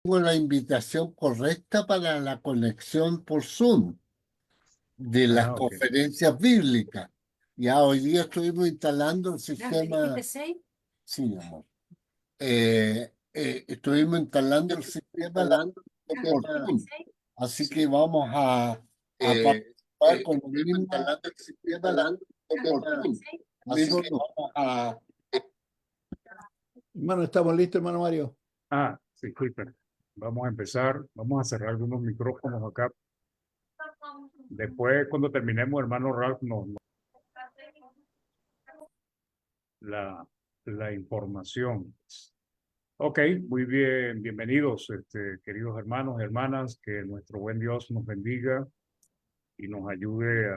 Tengo la invitación correcta para la conexión por Zoom de las Ah, ok. conferencias bíblicas. Ya hoy día estuvimos instalando el sistema. Sí, mi amor. Estuvimos instalando el sistema por Zoom. Así que vamos a participar con el mismo sistema por Zoom. Así que vamos a. Hermano, ¿estamos listos, hermano Mario? Sí, disculpen. Vamos a empezar. Vamos a cerrar algunos micrófonos acá. Después, cuando terminemos, hermano Ralph, la, la información. Ok, muy bien. Bienvenidos, queridos hermanos y hermanas. Que nuestro buen Dios nos bendiga y nos ayude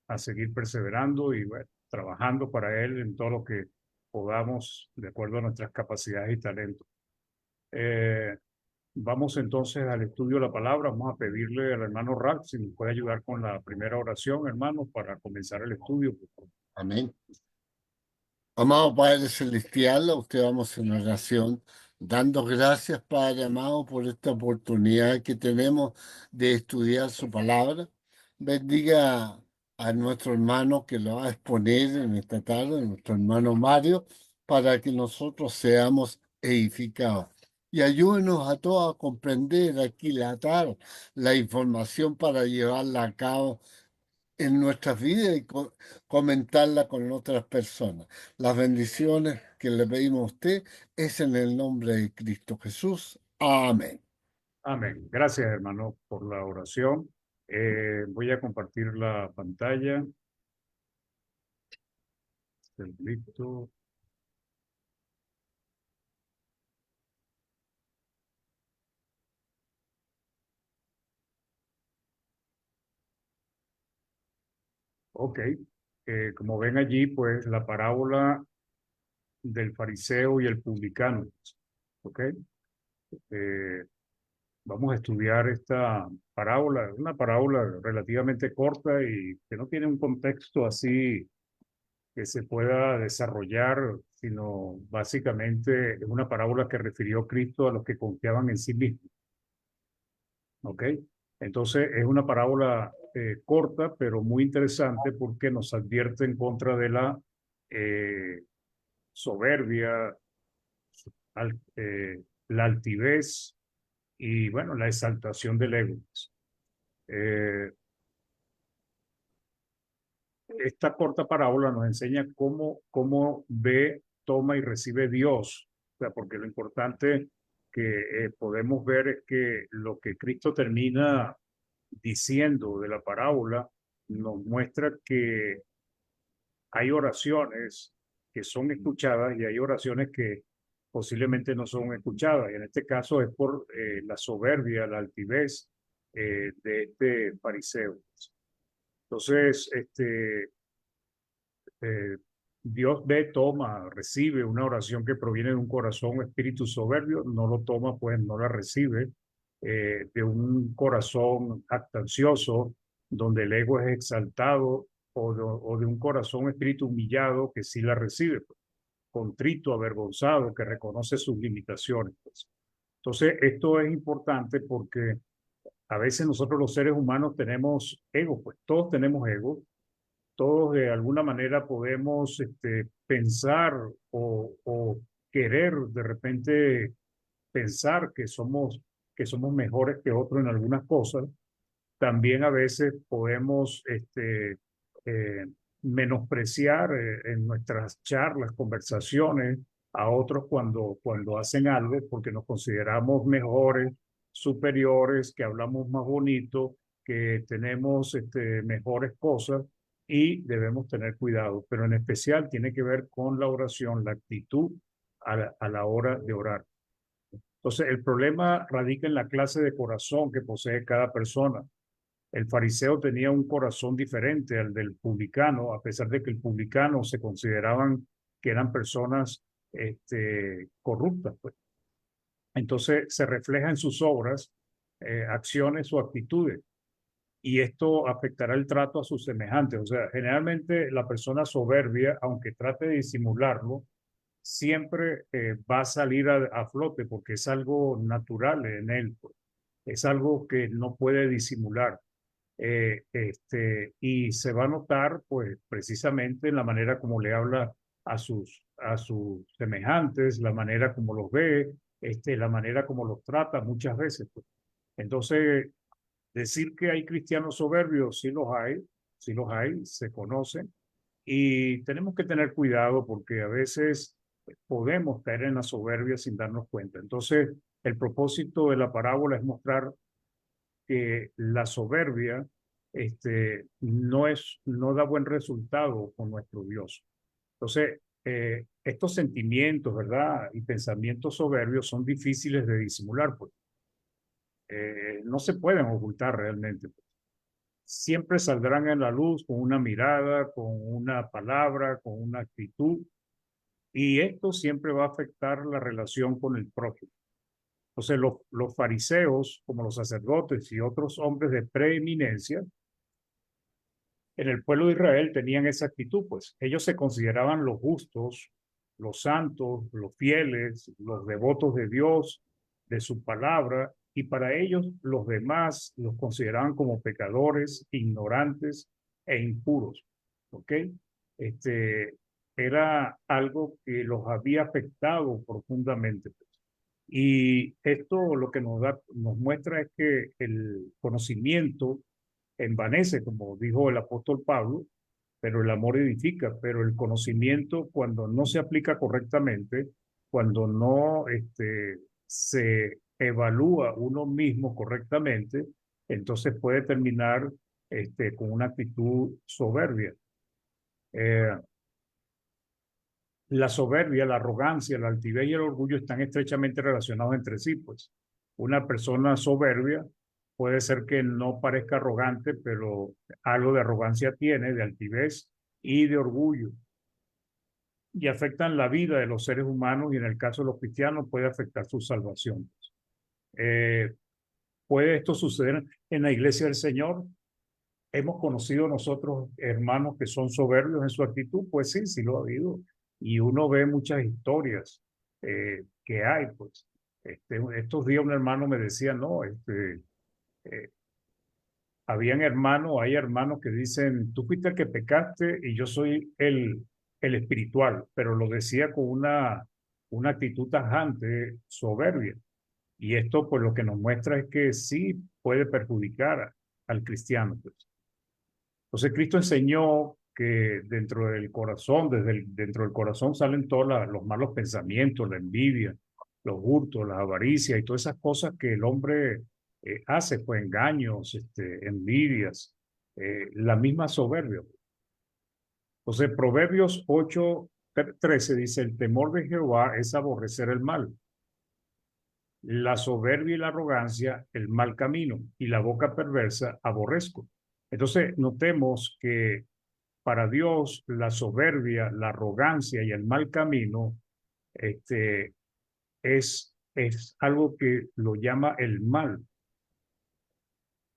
a seguir perseverando y bueno, trabajando para Él en todo lo que podamos, de acuerdo a nuestras capacidades y talentos. Vamos entonces al estudio de la palabra. Vamos a pedirle al hermano Ralph si nos puede ayudar con la primera oración, hermano, para comenzar el estudio, por favor. Amén. Amado Padre Celestial, a usted vamos en oración, dando gracias, Padre amado, por esta oportunidad que tenemos de estudiar su palabra. Bendiga a nuestro hermano que lo va a exponer en esta tarde, nuestro hermano Mario, para que nosotros seamos edificados. Y ayúdenos a todos a comprender, a aquilatar la información para llevarla a cabo en nuestras vidas y comentarla con otras personas. Las bendiciones que le pedimos a usted es en el nombre de Cristo Jesús. Amén. Amén. Gracias, hermano, por la oración. Voy a compartir la pantalla. Listo. Ok. Como ven allí, pues la parábola del fariseo y el publicano. Ok. Eh, Vamos a estudiar esta parábola, una parábola relativamente corta y que no tiene un contexto así que se pueda desarrollar, sino básicamente es una parábola que refirió Cristo a los que confiaban en sí mismos. ¿Ok? Entonces es una parábola corta, pero muy interesante porque nos advierte en contra de la eh, soberbia, la altivez y, bueno, la exaltación del ego. Eh, Esta corta parábola nos enseña cómo ve, toma y recibe Dios. O sea, porque lo importante que podemos ver es que lo que Cristo termina diciendo de la parábola nos muestra que hay oraciones que son escuchadas y hay oraciones que posiblemente no son escuchadas. Y en este caso es por la soberbia, la altivez de este fariseo. Entonces, eh, Dios ve, toma, recibe una oración que proviene de un corazón, espíritu soberbio, no lo toma, pues no la recibe, de un corazón jactancioso, donde el ego es exaltado, o de un corazón, espíritu humillado, que sí la recibe, pues, contrito, avergonzado, que reconoce sus limitaciones. Pues. Entonces, esto es importante porque a veces nosotros los seres humanos tenemos ego, pues todos tenemos ego, todos de alguna manera podemos pensar o querer de repente pensar que somos mejores que otros en algunas cosas. También a veces podemos eh, menospreciar en nuestras charlas, conversaciones a otros cuando hacen algo porque nos consideramos mejores, superiores, que hablamos más bonito, que tenemos mejores cosas y debemos tener cuidado. Pero en especial tiene que ver con la oración, la actitud a la hora de orar. Entonces, el problema radica en la clase de corazón que posee cada persona. El fariseo tenía un corazón diferente al del publicano, a pesar de que el publicano se consideraban que eran personas corruptas. Pues. Entonces se refleja en sus obras, acciones o actitudes, y esto afectará el trato a sus semejantes. O sea, generalmente la persona soberbia, aunque trate de disimularlo, siempre va a salir a flote porque es algo natural en él, pues. Es algo que no puede disimular. Y se va a notar, pues, precisamente en la manera como le habla a sus semejantes, la manera como los ve, la manera como los trata muchas veces, pues. Entonces, decir que hay cristianos soberbios, sí los hay, se conocen, y tenemos que tener cuidado porque a veces podemos caer en la soberbia sin darnos cuenta. Entonces, el propósito de la parábola es mostrar que la soberbia no da buen resultado con nuestro Dios. Entonces, estos sentimientos, ¿verdad? Y pensamientos soberbios son difíciles de disimular, pues. No se pueden ocultar realmente, pues. Siempre saldrán en la luz con una mirada, con una palabra, con una actitud, y esto siempre va a afectar la relación con el prójimo. Entonces, los fariseos, como los sacerdotes y otros hombres de preeminencia, en el pueblo de Israel tenían esa actitud, pues ellos se consideraban los justos, los santos, los fieles, los devotos de Dios, de su palabra, y para ellos los demás los consideraban como pecadores, ignorantes e impuros, ¿ok? Este, Era algo que los había afectado profundamente, pues. Y esto lo que nos muestra es que el conocimiento envanece, como dijo el apóstol Pablo, pero el amor edifica, pero el conocimiento cuando no se aplica correctamente, cuando no se evalúa uno mismo correctamente, entonces puede terminar con una actitud soberbia. Eh, la soberbia, la arrogancia, la altivez y el orgullo están estrechamente relacionados entre sí, pues. Una persona soberbia puede ser que no parezca arrogante, pero algo de arrogancia tiene, de altivez y de orgullo, y afectan la vida de los seres humanos y en el caso de los cristianos puede afectar su salvación. Eh, ¿Puede esto suceder en la iglesia del Señor? ¿Hemos conocido nosotros hermanos que son soberbios en su actitud? Pues sí, sí lo ha habido. Y uno ve muchas historias que hay, pues. Estos días un hermano me decía, no, eh, hay hermanos que dicen, tú fuiste el que pecaste y yo soy el espiritual, pero lo decía con una actitud tajante, soberbia. Y esto pues lo que nos muestra es que sí puede perjudicar al cristiano, pues. Entonces Cristo enseñó que dentro del corazón, dentro del corazón salen todos los malos pensamientos, la envidia, los hurtos, la avaricia y todas esas cosas que el hombre hace, pues engaños, envidias, la misma soberbia. Entonces Proverbios 8:13 dice, el temor de Jehová es aborrecer el mal, la soberbia y la arrogancia, el mal camino, y la boca perversa aborrezco. Entonces, notemos que para Dios la soberbia, la arrogancia y el mal camino este, es algo que lo llama el mal.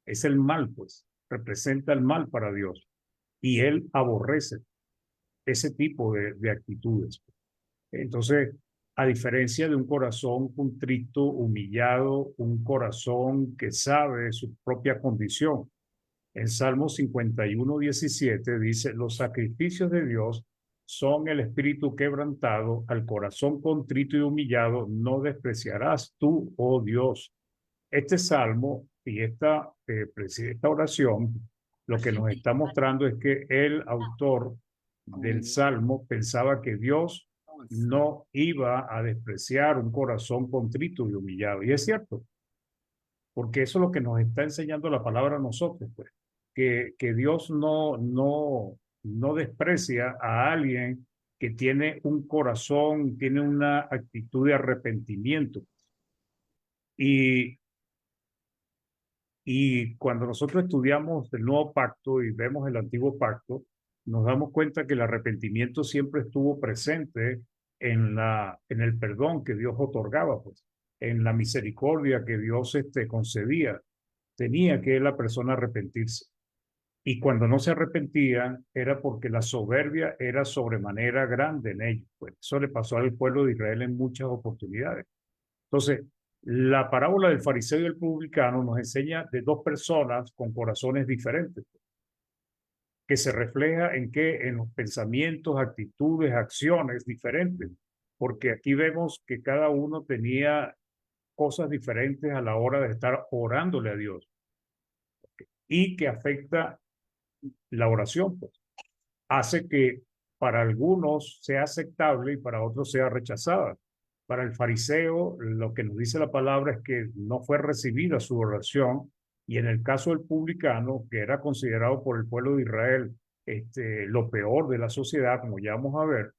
Es el mal, pues, representa el mal para Dios. Y Él aborrece ese tipo de actitudes. Entonces, a diferencia de un corazón contrito, humillado, un corazón que sabe su propia condición. En Salmo 51:17 dice, los sacrificios de Dios son el espíritu quebrantado, al corazón contrito y humillado, no despreciarás tú, oh Dios. Este salmo y esta oración lo que nos está mostrando es que el autor del salmo pensaba que Dios no iba a despreciar un corazón contrito y humillado. Y es cierto, porque eso es lo que nos está enseñando la palabra a nosotros, pues, que Dios no desprecia a alguien que tiene un corazón, tiene una actitud de arrepentimiento. Y Y cuando nosotros estudiamos el nuevo pacto y vemos el antiguo pacto, nos damos cuenta que el arrepentimiento siempre estuvo presente en el perdón que Dios otorgaba, pues, en la misericordia que Dios concedía. Tenía que la persona arrepentirse. Y cuando no se arrepentían era porque la soberbia era sobremanera grande en ellos. Pues eso le pasó al pueblo de Israel en muchas oportunidades. Entonces, la parábola del fariseo y el publicano nos enseña de dos personas con corazones diferentes, que se refleja en qué, en los pensamientos, actitudes, acciones diferentes, porque aquí vemos que cada uno tenía cosas diferentes a la hora de estar orándole a Dios y que afecta la oración, pues. Hace que para algunos sea aceptable y para otros sea rechazada. Para el fariseo, lo que nos dice la palabra es que no fue recibida su oración, y en el caso del publicano, que era considerado por el pueblo de Israel lo peor de la sociedad, como ya vamos a ver,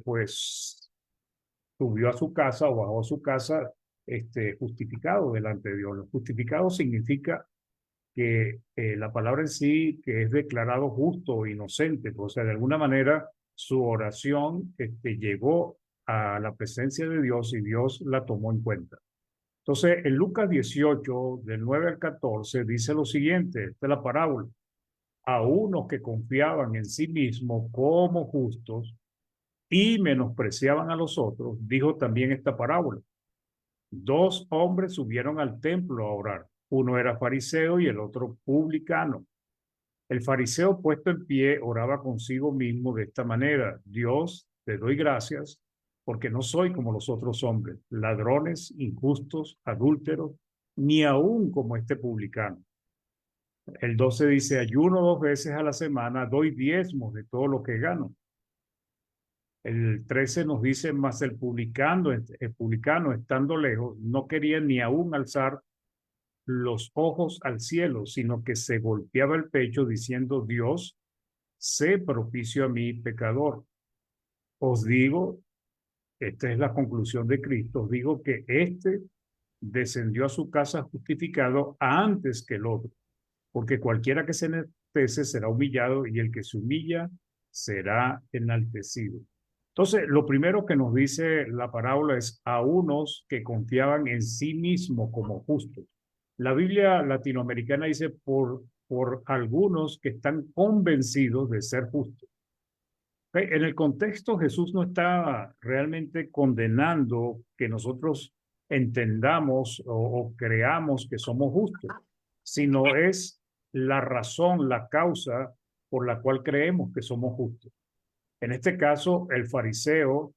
pues subió a su casa o bajó a su casa justificado delante de Dios. Lo justificado significa que la palabra en sí, que es declarado justo o inocente, o sea, de alguna manera su oración llegó a la presencia de Dios y Dios la tomó en cuenta. Entonces, en Lucas 18, del 9 al 14, dice lo siguiente, esta es la parábola: a unos que confiaban en sí mismos como justos y menospreciaban a los otros, dijo también esta parábola. Dos hombres subieron al templo a orar. Uno era fariseo y el otro publicano. El fariseo, puesto en pie, oraba consigo mismo de esta manera: Dios, te doy gracias porque no soy como los otros hombres, ladrones, injustos, adúlteros, ni aún como este publicano. El 12 dice: ayuno 2 veces a la semana, doy diezmos de todo lo que gano. El 13 nos dice: mas el publicano, estando lejos, no quería ni aún alzar los ojos al cielo, sino que se golpeaba el pecho diciendo: Dios, sé propicio a mí, pecador. Os digo, esta es la conclusión de Cristo, os digo que descendió a su casa justificado antes que el otro, porque cualquiera que se enaltece será humillado y el que se humilla será enaltecido. Entonces, lo primero que nos dice la parábola es a unos que confiaban en sí mismos como justos. La Biblia latinoamericana dice por algunos que están convencidos de ser justos. En el contexto, Jesús no está realmente condenando que nosotros entendamos o creamos que somos justos, sino es la razón, la causa por la cual creemos que somos justos. En este caso, el fariseo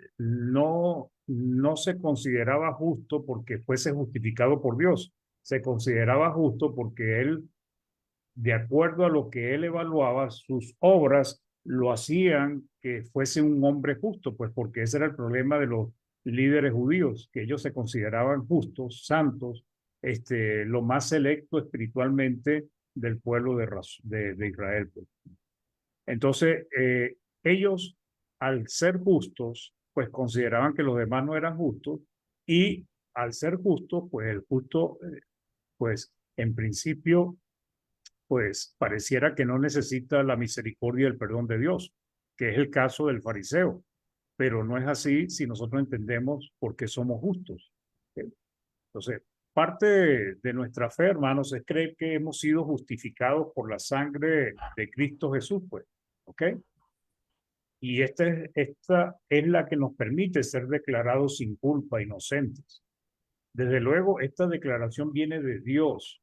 no se consideraba justo porque fuese justificado por Dios. Se consideraba justo porque él, de acuerdo a lo que él evaluaba, sus obras lo hacían que fuese un hombre justo, pues porque ese era el problema de los líderes judíos, que ellos se consideraban justos, santos, lo más selecto espiritualmente del pueblo de Israel, pues. Entonces, ellos, al ser justos, pues consideraban que los demás no eran justos, y al ser justos, pues el justo, pues en principio, pues pareciera que no necesita la misericordia y el perdón de Dios, que es el caso del fariseo, pero no es así si nosotros entendemos por qué somos justos. ¿Ok? Entonces, parte de nuestra fe, hermanos, es creer que hemos sido justificados por la sangre de Cristo Jesús, pues, ¿ok? Y esta es la que nos permite ser declarados sin culpa, inocentes. Desde luego, esta declaración viene de Dios,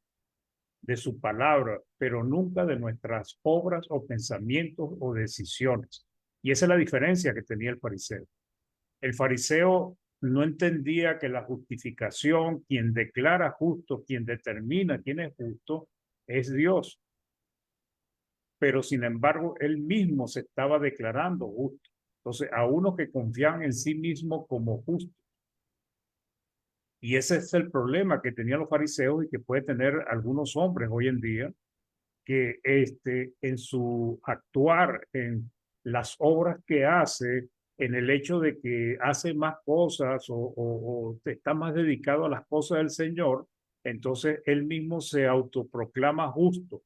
de su palabra, pero nunca de nuestras obras o pensamientos o decisiones. Y esa es la diferencia que tenía el fariseo. El fariseo no entendía que la justificación, quien declara justo, quien determina quién es justo, es Dios. Pero sin embargo, él mismo se estaba declarando justo. Entonces, a unos que confían en sí mismo como justo. Y ese es el problema que tenían los fariseos y que puede tener algunos hombres hoy en día, que en su actuar, en las obras que hace, en el hecho de que hace más cosas o está más dedicado a las cosas del Señor, entonces él mismo se autoproclama justo.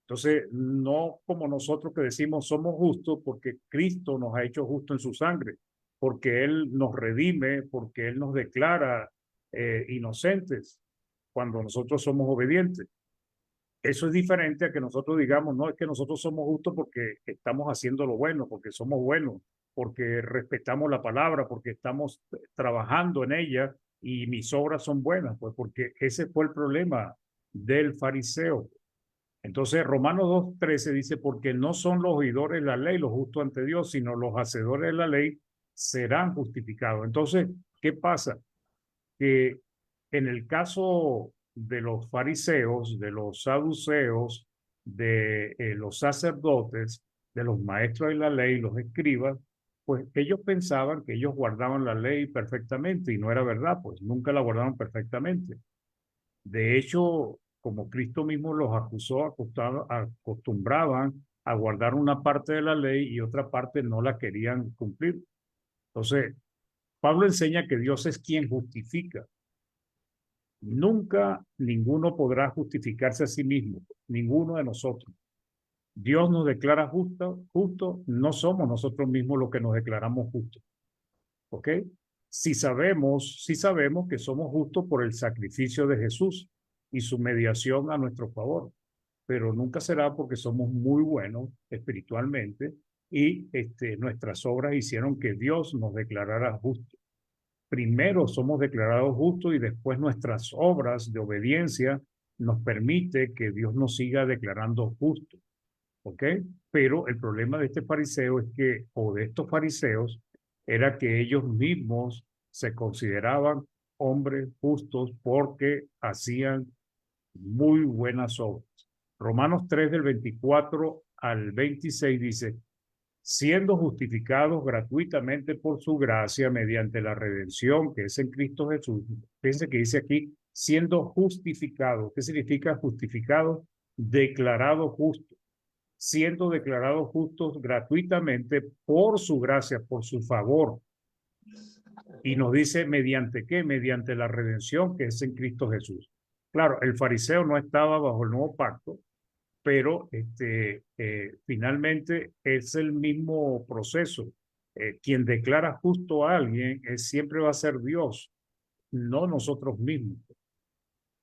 Entonces, no como nosotros que decimos somos justos porque Cristo nos ha hecho justo en su sangre, porque Él nos redime, porque Él nos declara inocentes cuando nosotros somos obedientes. Eso es diferente a que nosotros digamos, no, es que nosotros somos justos porque estamos haciendo lo bueno, porque somos buenos, porque respetamos la palabra, porque estamos trabajando en ella y mis obras son buenas, pues porque ese fue el problema del fariseo. Entonces, Romanos 2:13 dice, porque no son los oidores de la ley los justos ante Dios, sino los hacedores de la ley serán justificados. Entonces, ¿qué pasa? Que en el caso de los fariseos, de los saduceos, de los sacerdotes, de los maestros de la ley, los escribas, pues ellos pensaban que ellos guardaban la ley perfectamente y no era verdad, pues nunca la guardaban perfectamente. De hecho, como Cristo mismo los acusó, acostumbraban a guardar una parte de la ley y otra parte no la querían cumplir. Entonces, Pablo enseña que Dios es quien justifica. Nunca ninguno podrá justificarse a sí mismo, ninguno de nosotros. Dios nos declara justo, no somos nosotros mismos los que nos declaramos justos. ¿Ok? Si sabemos que somos justos por el sacrificio de Jesús y su mediación a nuestro favor, pero nunca será porque somos muy buenos espiritualmente y nuestras obras hicieron que Dios nos declarara justos. Primero somos declarados justos y después nuestras obras de obediencia nos permite que Dios nos siga declarando justos. ¿Ok? Pero el problema de este fariseo es que, o de estos fariseos, era que ellos mismos se consideraban hombres justos porque hacían muy buenas obras. Romanos 3 del 24 al 26 dice, siendo justificados gratuitamente por su gracia mediante la redención que es en Cristo Jesús. Fíjense que dice aquí, siendo justificados. ¿Qué significa justificado? Declarado justo. Siendo declarados justos gratuitamente por su gracia, por su favor. Y nos dice, ¿mediante qué? Mediante la redención que es en Cristo Jesús. Claro, el fariseo no estaba bajo el nuevo pacto, pero finalmente es el mismo proceso. Quien declara justo a alguien siempre va a ser Dios, no nosotros mismos.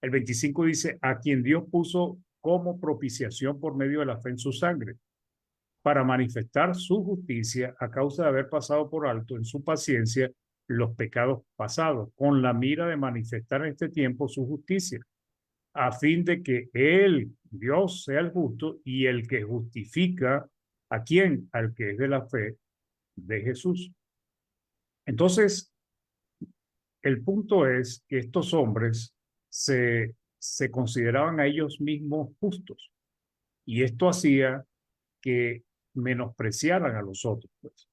El 25 dice, a quien Dios puso como propiciación por medio de la fe en su sangre, para manifestar su justicia a causa de haber pasado por alto en su paciencia los pecados pasados, con la mira de manifestar en este tiempo su justicia, a fin de que Él, Dios, sea el justo y el que justifica a quien, al que es de la fe de Jesús. Entonces, el punto es que estos hombres se consideraban a ellos mismos justos y esto hacía que menospreciaran a los otros. Pues.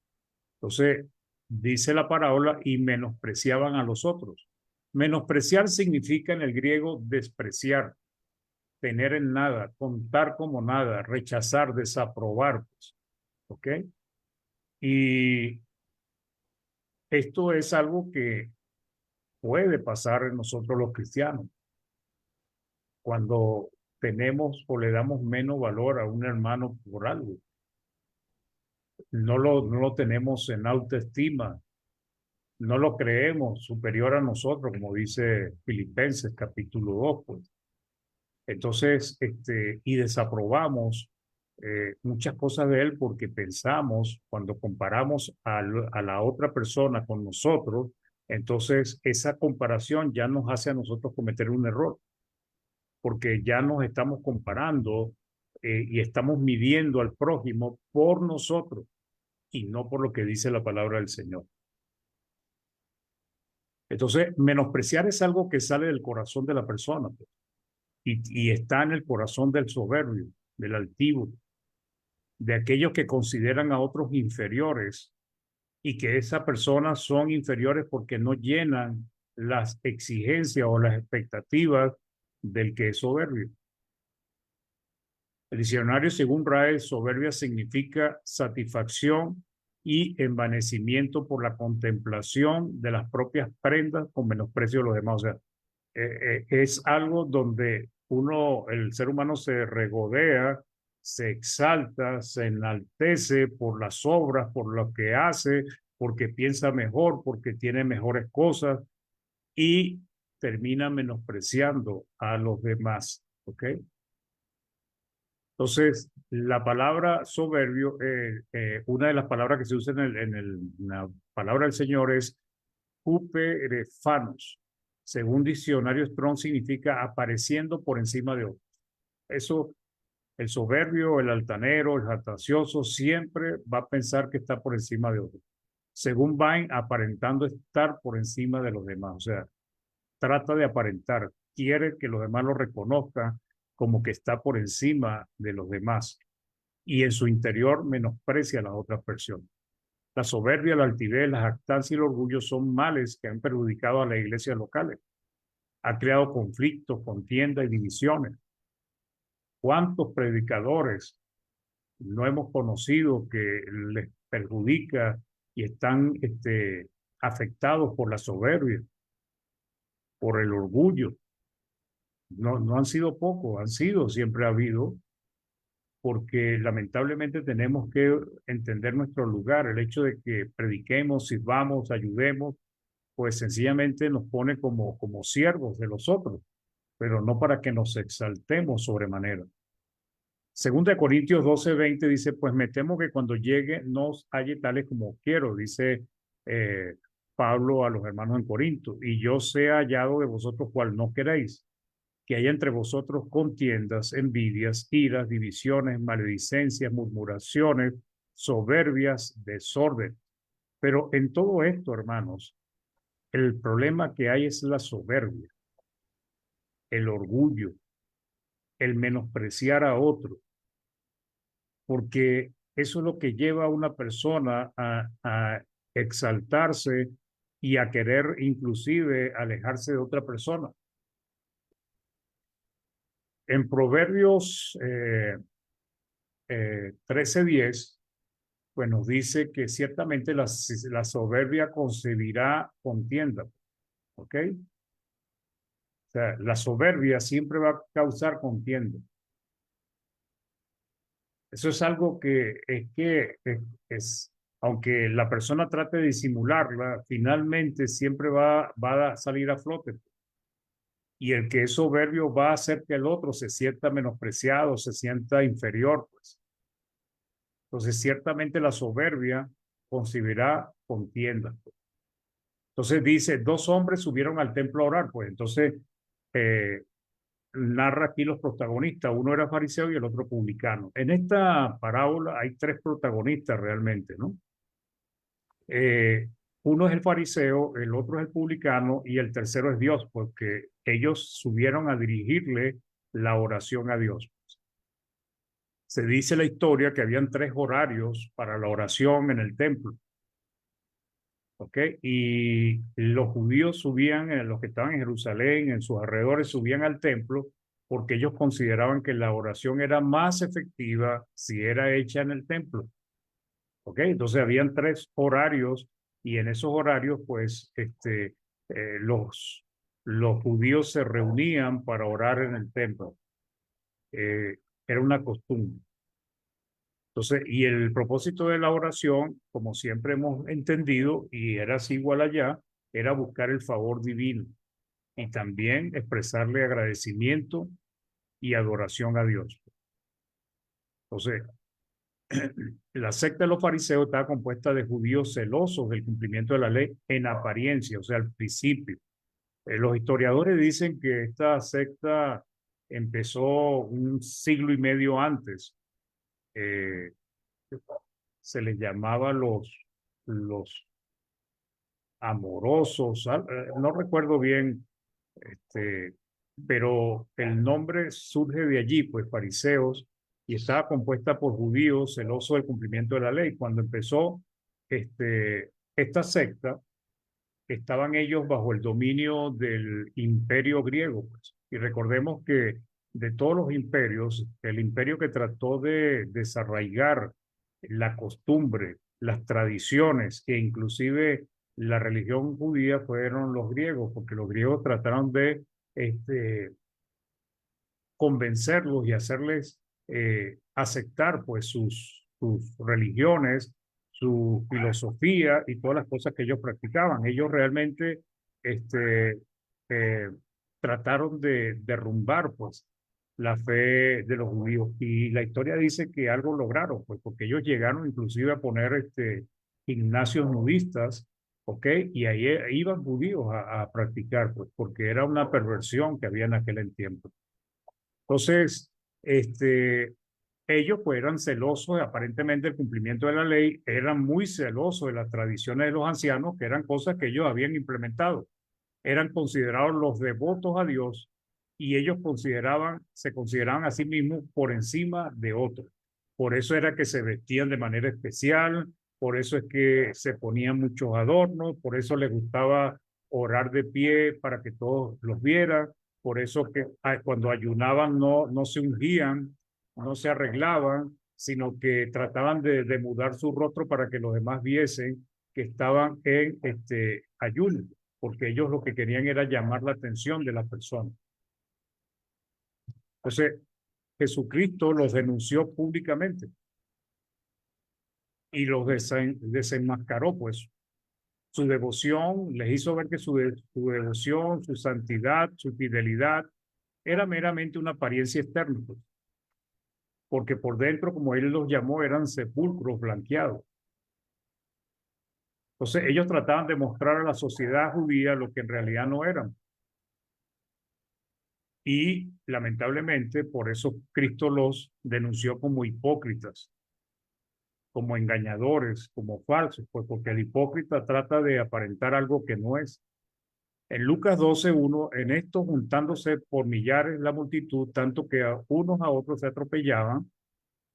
Entonces, dice la parábola y menospreciaban a los otros. Menospreciar significa en el griego despreciar, tener en nada, contar como nada, rechazar, desaprobar. Pues, ¿ok? Y esto es algo que puede pasar en nosotros los cristianos cuando tenemos o le damos menos valor a un hermano por algo. No lo tenemos en autoestima, no lo creemos superior a nosotros, como dice Filipenses capítulo 2, pues. Entonces, y desaprobamos muchas cosas de él porque pensamos, cuando comparamos a la otra persona con nosotros, entonces esa comparación ya nos hace a nosotros cometer un error, porque ya nos estamos comparando y estamos midiendo al prójimo por nosotros y no por lo que dice la palabra del Señor. Entonces, menospreciar es algo que sale del corazón de la persona, pues, y está en el corazón del soberbio, del altivo, de aquellos que consideran a otros inferiores y que esas personas son inferiores porque no llenan las exigencias o las expectativas del que es soberbio. El diccionario, según RAE, soberbia significa satisfacción y envanecimiento por la contemplación de las propias prendas con menosprecio de los demás. O sea, es algo donde el ser humano se regodea, se exalta, se enaltece por las obras, por lo que hace, porque piensa mejor, porque tiene mejores cosas y termina menospreciando a los demás. ¿Ok? Entonces, la palabra soberbio, una de las palabras que se usa en la palabra del Señor es huperefanos. Según diccionario Strong, significa apareciendo por encima de otros. Eso, el soberbio, el altanero, el jactancioso, siempre va a pensar que está por encima de otros. Según Vine, aparentando estar por encima de los demás. O sea, trata de aparentar, quiere que los demás lo reconozcan como que está por encima de los demás y en su interior menosprecia a las otras personas. La soberbia, la altivez, la jactancia y el orgullo son males que han perjudicado a las iglesias locales. Ha creado conflictos, contiendas y divisiones. ¿Cuántos predicadores no hemos conocido que les perjudica y están afectados por la soberbia, por el orgullo? No, no han sido pocos, han sido, siempre ha habido, porque lamentablemente tenemos que entender nuestro lugar. El hecho de que prediquemos, sirvamos, ayudemos, pues sencillamente nos pone como siervos de los otros, pero no para que nos exaltemos sobremanera. Segunda de Corintios 12:20 dice, pues me temo que cuando llegue no os halle tales como quiero, dice eh, Pablo a los hermanos en Corinto, y yo sea hallado de vosotros cual no queréis, que haya entre vosotros contiendas, envidias, iras, divisiones, maledicencias, murmuraciones, soberbias, desorden. Pero en todo esto, hermanos, el problema que hay es la soberbia, el orgullo, el menospreciar a otro, porque eso es lo que lleva a una persona a exaltarse y a querer inclusive alejarse de otra persona. En Proverbios 13:10, pues nos dice que ciertamente la soberbia concebirá contienda, ¿ok? O sea, la soberbia siempre va a causar contienda. Eso es algo que aunque la persona trate de disimularla, finalmente siempre va a salir a flote. Y el que es soberbio va a hacer que el otro se sienta menospreciado, se sienta inferior, pues. Entonces, ciertamente la soberbia concebirá contienda. Entonces dice, dos hombres subieron al templo a orar, pues entonces eh, narra aquí los protagonistas, uno era fariseo y el otro publicano. En esta parábola hay tres protagonistas realmente, ¿no? Eh, Uno es el fariseo, el otro es el publicano y el tercero es Dios, porque ellos subieron a dirigirle la oración a Dios. Se dice la historia que habían tres horarios para la oración en el templo. ¿Ok? Y los judíos subían, los que estaban en Jerusalén, en sus alrededores, subían al templo porque ellos consideraban que la oración era más efectiva si era hecha en el templo. ¿Ok? Entonces habían tres horarios y en esos horarios, pues, los judíos se reunían para orar en el templo. Eh, Era una costumbre. Entonces, y el propósito de la oración, como siempre hemos entendido, y era así igual allá, era buscar el favor divino y también expresarle agradecimiento y adoración a Dios. Entonces, la secta de los fariseos estaba compuesta de judíos celosos del cumplimiento de la ley en apariencia, o sea, al principio. Los historiadores dicen que esta secta empezó un siglo y medio antes. Eh, Se les llamaba los amorosos, no recuerdo bien, este, pero el nombre surge de allí, pues fariseos, y estaba compuesta por judíos celosos del cumplimiento de la ley. Cuando empezó esta secta, estaban ellos bajo el dominio del imperio griego, pues. Y recordemos que de todos los imperios, el imperio que trató de desarraigar la costumbre, las tradiciones e inclusive la religión judía fueron los griegos, porque los griegos trataron de convencerlos y hacerles aceptar pues sus religiones, su filosofía y todas las cosas que ellos practicaban. Ellos realmente este, eh, trataron de derrumbar pues la fe de los judíos. Y la historia dice que algo lograron, pues porque ellos llegaron inclusive a poner gimnasios nudistas, ¿ok? Y ahí iban judíos a practicar, pues porque era una perversión que había en aquel tiempo. Entonces, este, ellos pues eran celosos aparentemente del cumplimiento de la ley, eran muy celosos de las tradiciones de los ancianos, que eran cosas que ellos habían implementado. Eran considerados los devotos a Dios y ellos se consideraban a sí mismos por encima de otros. Por eso era que se vestían de manera especial, por eso es que se ponían muchos adornos, por eso les gustaba orar de pie para que todos los vieran, por eso que cuando ayunaban no se ungían, no se arreglaban, sino que trataban de mudar su rostro para que los demás viesen que estaban en ayuno, porque ellos lo que querían era llamar la atención de las personas. Entonces, Jesucristo los denunció públicamente y los desenmascaró, pues su devoción, les hizo ver que su devoción, su santidad, su fidelidad era meramente una apariencia externa, pues, porque por dentro, como él los llamó, eran sepulcros blanqueados. Entonces ellos trataban de mostrar a la sociedad judía lo que en realidad no eran. Y lamentablemente por eso Cristo los denunció como hipócritas, como engañadores, como falsos, pues porque el hipócrita trata de aparentar algo que no es. En Lucas 12:1, en esto juntándose por millares la multitud, tanto que a unos a otros se atropellaban,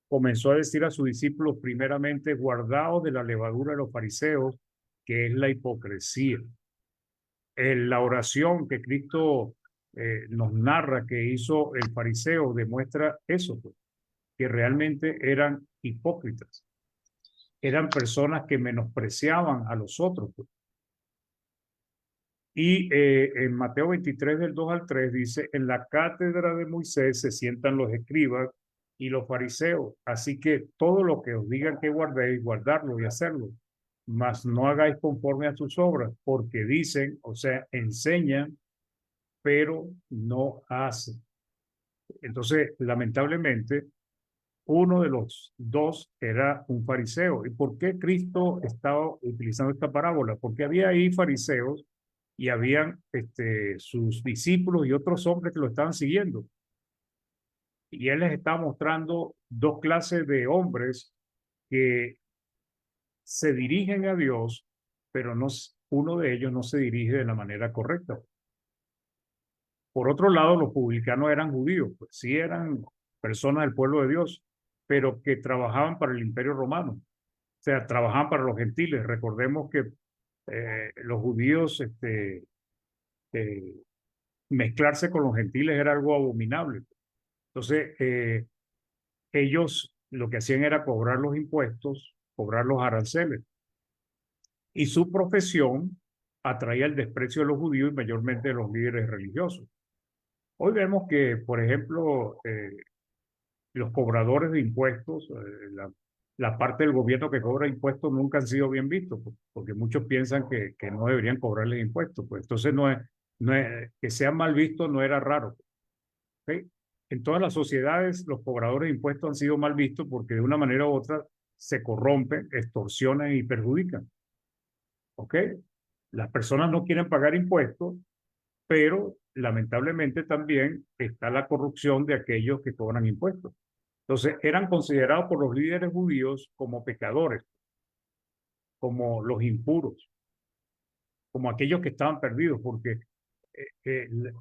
comenzó a decir a sus discípulos primeramente, guardaos de la levadura de los fariseos, que es la hipocresía. La oración que Cristo nos narra que hizo el fariseo demuestra eso, pues, que realmente eran hipócritas, eran personas que menospreciaban a los otros, pues. Y en Mateo 23 del 2 al 3 dice, en la cátedra de Moisés se sientan los escribas y los fariseos, así que todo lo que os digan que guardéis, guardarlo y hacerlo, mas no hagáis conforme a sus obras, porque dicen, o sea, enseñan, pero no hacen. Entonces, lamentablemente, uno de los dos era un fariseo. ¿Y por qué Cristo estaba utilizando esta parábola? Porque había ahí fariseos y habían sus discípulos y otros hombres que lo estaban siguiendo. Y él les estaba mostrando dos clases de hombres que se dirigen a Dios, pero no, uno de ellos no se dirige de la manera correcta. Por otro lado, los publicanos eran judíos, pues sí eran personas del pueblo de Dios, pero que trabajaban para el Imperio Romano, o sea, trabajaban para los gentiles. Recordemos que los judíos, mezclarse con los gentiles era algo abominable. Entonces, ellos lo que hacían era cobrar los impuestos, cobrar los aranceles, y su profesión atraía el desprecio de los judíos y mayormente de los líderes religiosos. Hoy vemos que, por ejemplo, los cobradores de impuestos, la parte del gobierno que cobra impuestos nunca han sido bien vistos, porque muchos piensan que no deberían cobrarles impuestos. Pues entonces no es que sean mal vistos, no era raro. ¿Okay? En todas las sociedades los cobradores de impuestos han sido mal vistos porque de una manera u otra se corrompen, extorsionan y perjudican. ¿Ok? Las personas no quieren pagar impuestos, pero lamentablemente también está la corrupción de aquellos que cobran impuestos. Entonces, eran considerados por los líderes judíos como pecadores, como los impuros, como aquellos que estaban perdidos, porque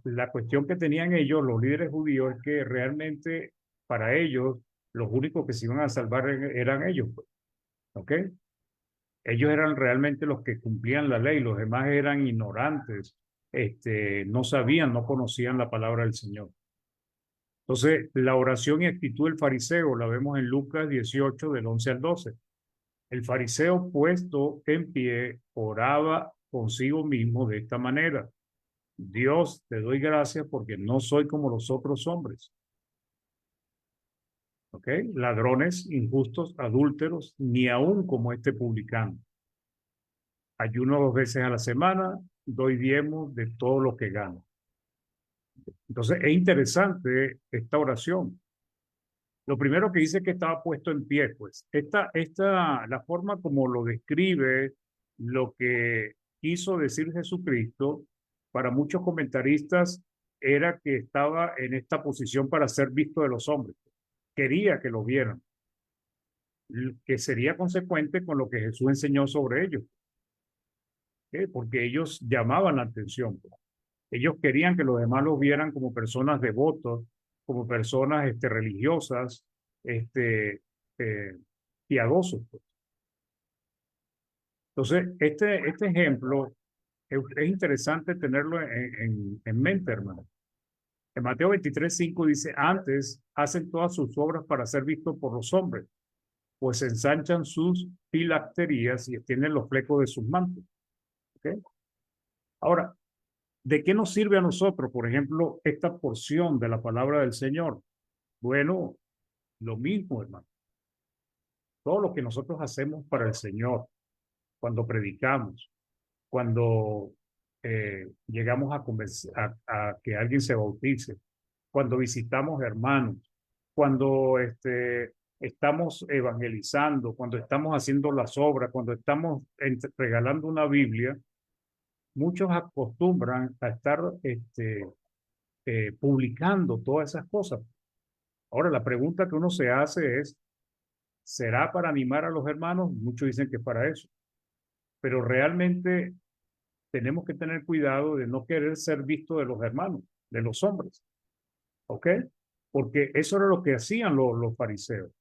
la cuestión que tenían ellos, los líderes judíos, es que realmente para ellos los únicos que se iban a salvar eran ellos, pues, ¿ok? Ellos eran realmente los que cumplían la ley, los demás eran ignorantes, no sabían, no conocían la palabra del Señor. Entonces, la oración y actitud del fariseo la vemos en Lucas 18, del 11 al 12. El fariseo puesto en pie oraba consigo mismo de esta manera. Dios, te doy gracias porque no soy como los otros hombres. ¿Ok? Ladrones, injustos, adúlteros, ni aún como este publicano. Ayuno 2 veces a la semana, doy diezmos de todo lo que gano. Entonces es interesante esta oración. Lo primero que dice que estaba puesto en pie, pues la forma como lo describe lo que quiso decir Jesucristo, para muchos comentaristas era que estaba en esta posición para ser visto de los hombres. Quería que lo vieran, que sería consecuente con lo que Jesús enseñó sobre ellos, ¿ok? Porque ellos llamaban la atención, pues. Ellos querían que los demás los vieran como personas devotas, como personas religiosas, este, eh, piadosos, pues. Entonces, este ejemplo es interesante tenerlo en mente, hermano. En Mateo 23:5 dice, antes hacen todas sus obras para ser vistos por los hombres, pues ensanchan sus filacterías y extienden los flecos de sus mantos. ¿Ok? Ahora, ¿de qué nos sirve a nosotros, por ejemplo, esta porción de la palabra del Señor? Bueno, lo mismo, hermano. Todo lo que nosotros hacemos para el Señor, cuando predicamos, cuando llegamos a que alguien se bautice, cuando visitamos hermanos, cuando estamos evangelizando, cuando estamos haciendo las obras, cuando estamos regalando una Biblia, muchos acostumbran a estar publicando todas esas cosas. Ahora, la pregunta que uno se hace es, ¿será para animar a los hermanos? Muchos dicen que es para eso, pero realmente tenemos que tener cuidado de no querer ser visto de los hermanos, de los hombres, ¿ok? Porque eso era lo que hacían los fariseos.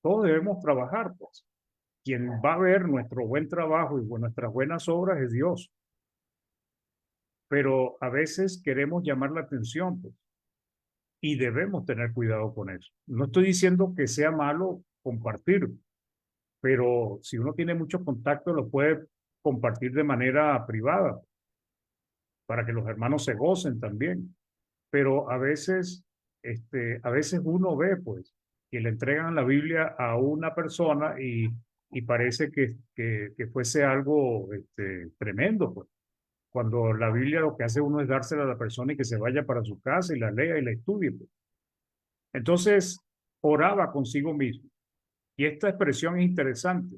Todos debemos trabajar, pues. Quien va a ver nuestro buen trabajo y nuestras buenas obras es Dios. Pero a veces queremos llamar la atención, pues, y debemos tener cuidado con eso. No estoy diciendo que sea malo compartir, pero si uno tiene muchos contactos, lo puede compartir de manera privada para que los hermanos se gocen también. Pero a veces uno ve, pues, que le entregan la Biblia a una persona y parece que fuese algo tremendo, pues. Cuando la Biblia lo que hace uno es dársela a la persona y que se vaya para su casa y la lea y la estudie, pues. Entonces, oraba consigo mismo. Y esta expresión es interesante,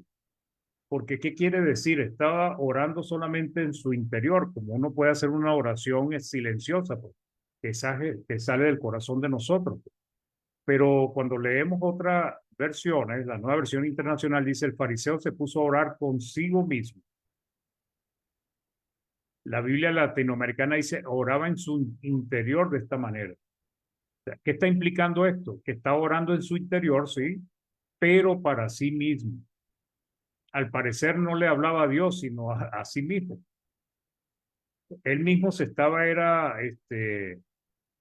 porque ¿qué quiere decir? Estaba orando solamente en su interior, como uno puede hacer una oración silenciosa, pues, que sale del corazón de nosotros, pues. Pero cuando leemos otras versiones, la nueva versión internacional dice, el fariseo se puso a orar consigo mismo. La Biblia latinoamericana dice, oraba en su interior de esta manera. O sea, ¿qué está implicando esto? Que está orando en su interior, sí, pero para sí mismo. Al parecer no le hablaba a Dios, sino a sí mismo. Él mismo se estaba,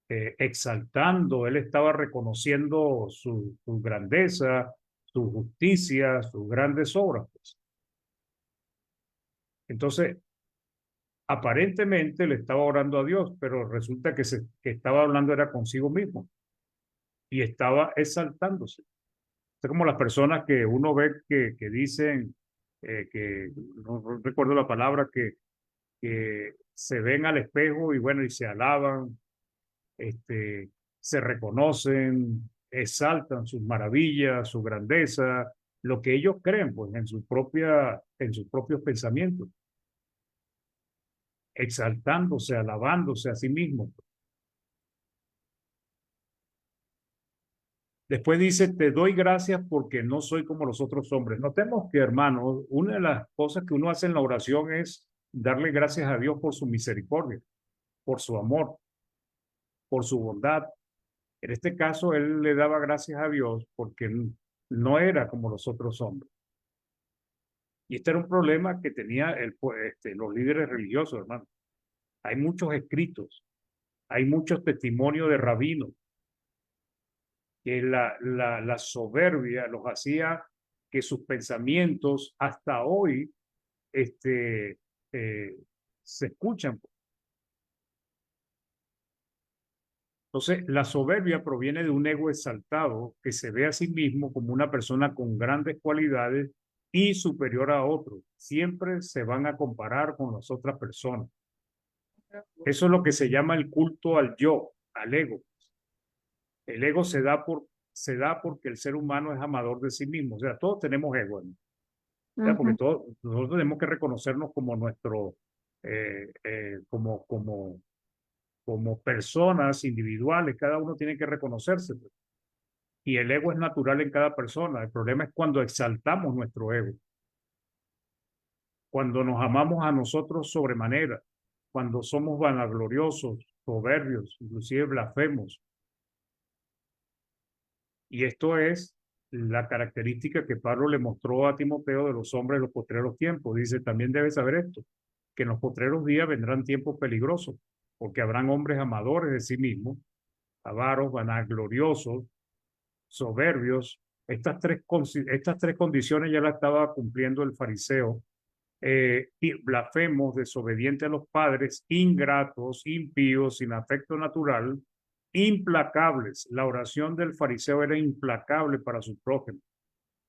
exaltando, él estaba reconociendo su grandeza, su justicia, sus grandes obras, pues. Entonces, aparentemente le estaba orando a Dios, pero resulta que estaba hablando era consigo mismo y estaba exaltándose. Es como las personas que uno ve que dicen, no recuerdo la palabra, que se ven al espejo y bueno, y se alaban, este, se reconocen, exaltan sus maravillas, su grandeza, lo que ellos creen, pues, en sus propios pensamientos, exaltándose, alabándose a sí mismos. Después dice, te doy gracias porque no soy como los otros hombres. Notemos que, hermanos, una de las cosas que uno hace en la oración es darle gracias a Dios por su misericordia, por su amor, por su bondad. En este caso, él le daba gracias a Dios porque no era como los otros hombres. Y este era un problema que tenía los líderes religiosos, hermano. Hay muchos escritos, hay muchos testimonios de rabinos que la soberbia los hacía que sus pensamientos hasta hoy este, eh, se escuchan. Entonces, la soberbia proviene de un ego exaltado que se ve a sí mismo como una persona con grandes cualidades y superior a otros. Siempre se van a comparar con las otras personas. Eso es lo que se llama el culto al yo, al ego. El ego se da porque el ser humano es amador de sí mismo. O sea, todos tenemos ego, ¿no? O sea, porque Ujú, todos nosotros tenemos que reconocernos como nuestro, como personas individuales. Cada uno tiene que reconocerse, pues. Y el ego es natural en cada persona. El problema es cuando exaltamos nuestro ego, cuando nos amamos a nosotros sobremanera, cuando somos vanagloriosos, soberbios, inclusive blasfemos. Y esto es la característica que Pablo le mostró a Timoteo de los hombres de los postreros tiempos. Dice, también debes saber esto, que en los postreros días vendrán tiempos peligrosos, porque habrán hombres amadores de sí mismos, avaros, vanagloriosos, soberbios. Estas tres condiciones ya las estaba cumpliendo el fariseo. Y blasfemos, desobedientes a los padres, ingratos, impíos, sin afecto natural, implacables. La oración del fariseo era implacable para su prójimo.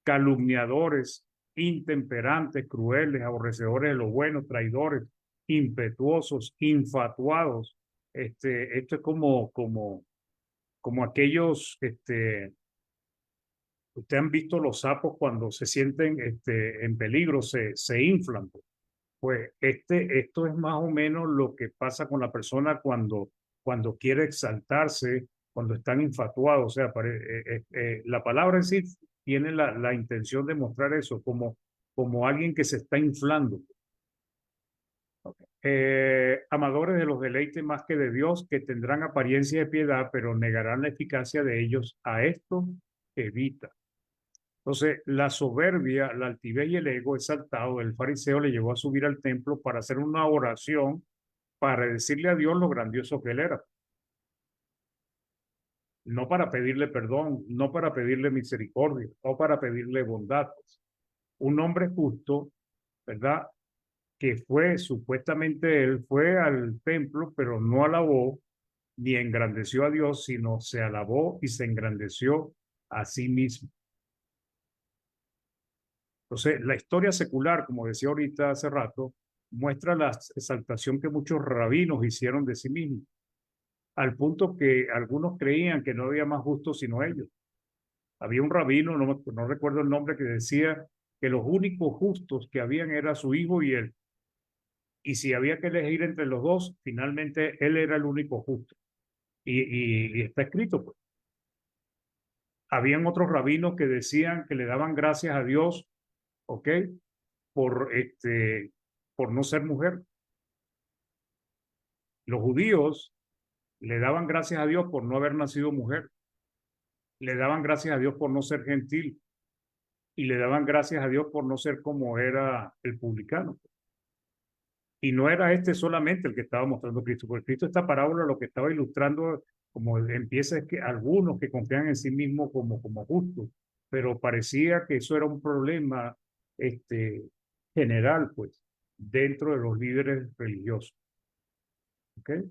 Calumniadores, intemperantes, crueles, aborrecedores de lo bueno, traidores, impetuosos, infatuados. Esto es como aquellos, ustedes han visto los sapos cuando se sienten en peligro, se inflan. Pues esto es más o menos lo que pasa con la persona cuando quiere exaltarse, cuando están infatuados. O sea, la palabra en sí tiene la intención de mostrar eso, como alguien que se está inflando. Amadores de los deleites más que de Dios, que tendrán apariencia de piedad, pero negarán la eficacia de ellos. A esto evita. Entonces, la soberbia, la altivez y el ego exaltado del fariseo le llevó a subir al templo para hacer una oración, para decirle a Dios lo grandioso que él era. No para pedirle perdón, no para pedirle misericordia, o para pedirle bondad. Un hombre justo, ¿verdad? Que fue, supuestamente él fue al templo, pero no alabó ni engrandeció a Dios, sino se alabó y se engrandeció a sí mismo. Entonces, la historia secular, como decía ahorita hace rato, muestra la exaltación que muchos rabinos hicieron de sí mismos, al punto que algunos creían que no había más justos sino ellos. Había un rabino, no recuerdo el nombre, que decía que los únicos justos que habían era su hijo y él. Y si había que elegir entre los dos, finalmente él era el único justo. Y está escrito, pues. Habían otros rabinos que decían que le daban gracias a Dios, ¿ok? Por, por no ser mujer. Los judíos le daban gracias a Dios por no haber nacido mujer, le daban gracias a Dios por no ser gentil y le daban gracias a Dios por no ser como era el publicano. Y no era este solamente el que estaba mostrando Cristo, porque Cristo, esta parábola lo que estaba ilustrando, como empieza, es que algunos que confían en sí mismos como justos, pero parecía que eso era un problema general, pues, dentro de los líderes religiosos. ¿Okay?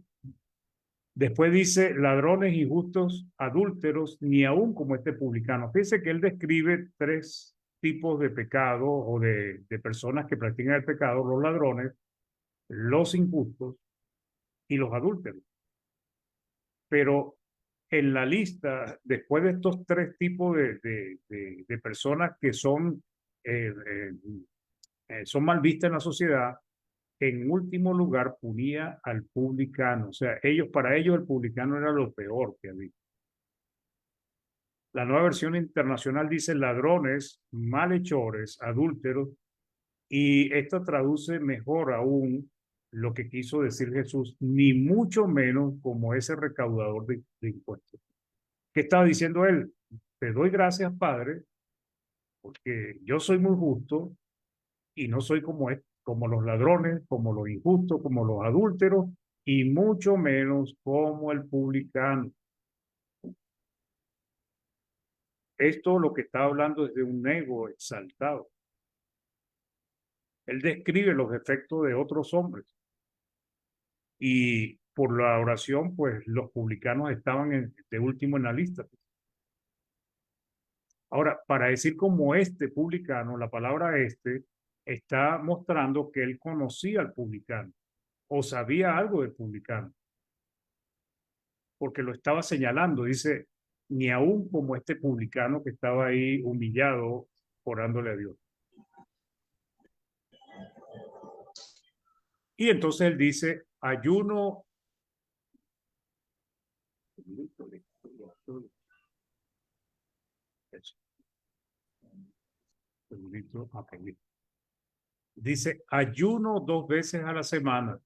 Después dice ladrones, injustos, adúlteros, ni aún como este publicano. Fíjense que él describe tres tipos de pecado o de personas que practican el pecado: los ladrones, los injustos y los adúlteros. Pero en la lista, después de estos tres tipos de personas que son mal vistas en la sociedad, en último lugar punía al publicano. O sea, para ellos el publicano era lo peor que había. La nueva versión internacional dice ladrones, malhechores, adúlteros, y esto traduce mejor aún lo que quiso decir Jesús, ni mucho menos como ese recaudador de impuestos. ¿Qué estaba diciendo él? Te doy gracias, Padre, porque yo soy muy justo y no soy como los ladrones, como los injustos, como los adúlteros, y mucho menos como el publicano. Esto lo que está hablando es de un ego exaltado. Él describe los defectos de otros hombres y por la oración, pues los publicanos estaban de último en la lista. Ahora, para decir como este publicano, la palabra está mostrando que él conocía al publicano. o sabía algo del publicano, porque lo estaba señalando. Dice, ni aún como este publicano que estaba ahí humillado, orándole a Dios. Y entonces él dice, ayuno. Dice, ayuno 2 veces a la semana,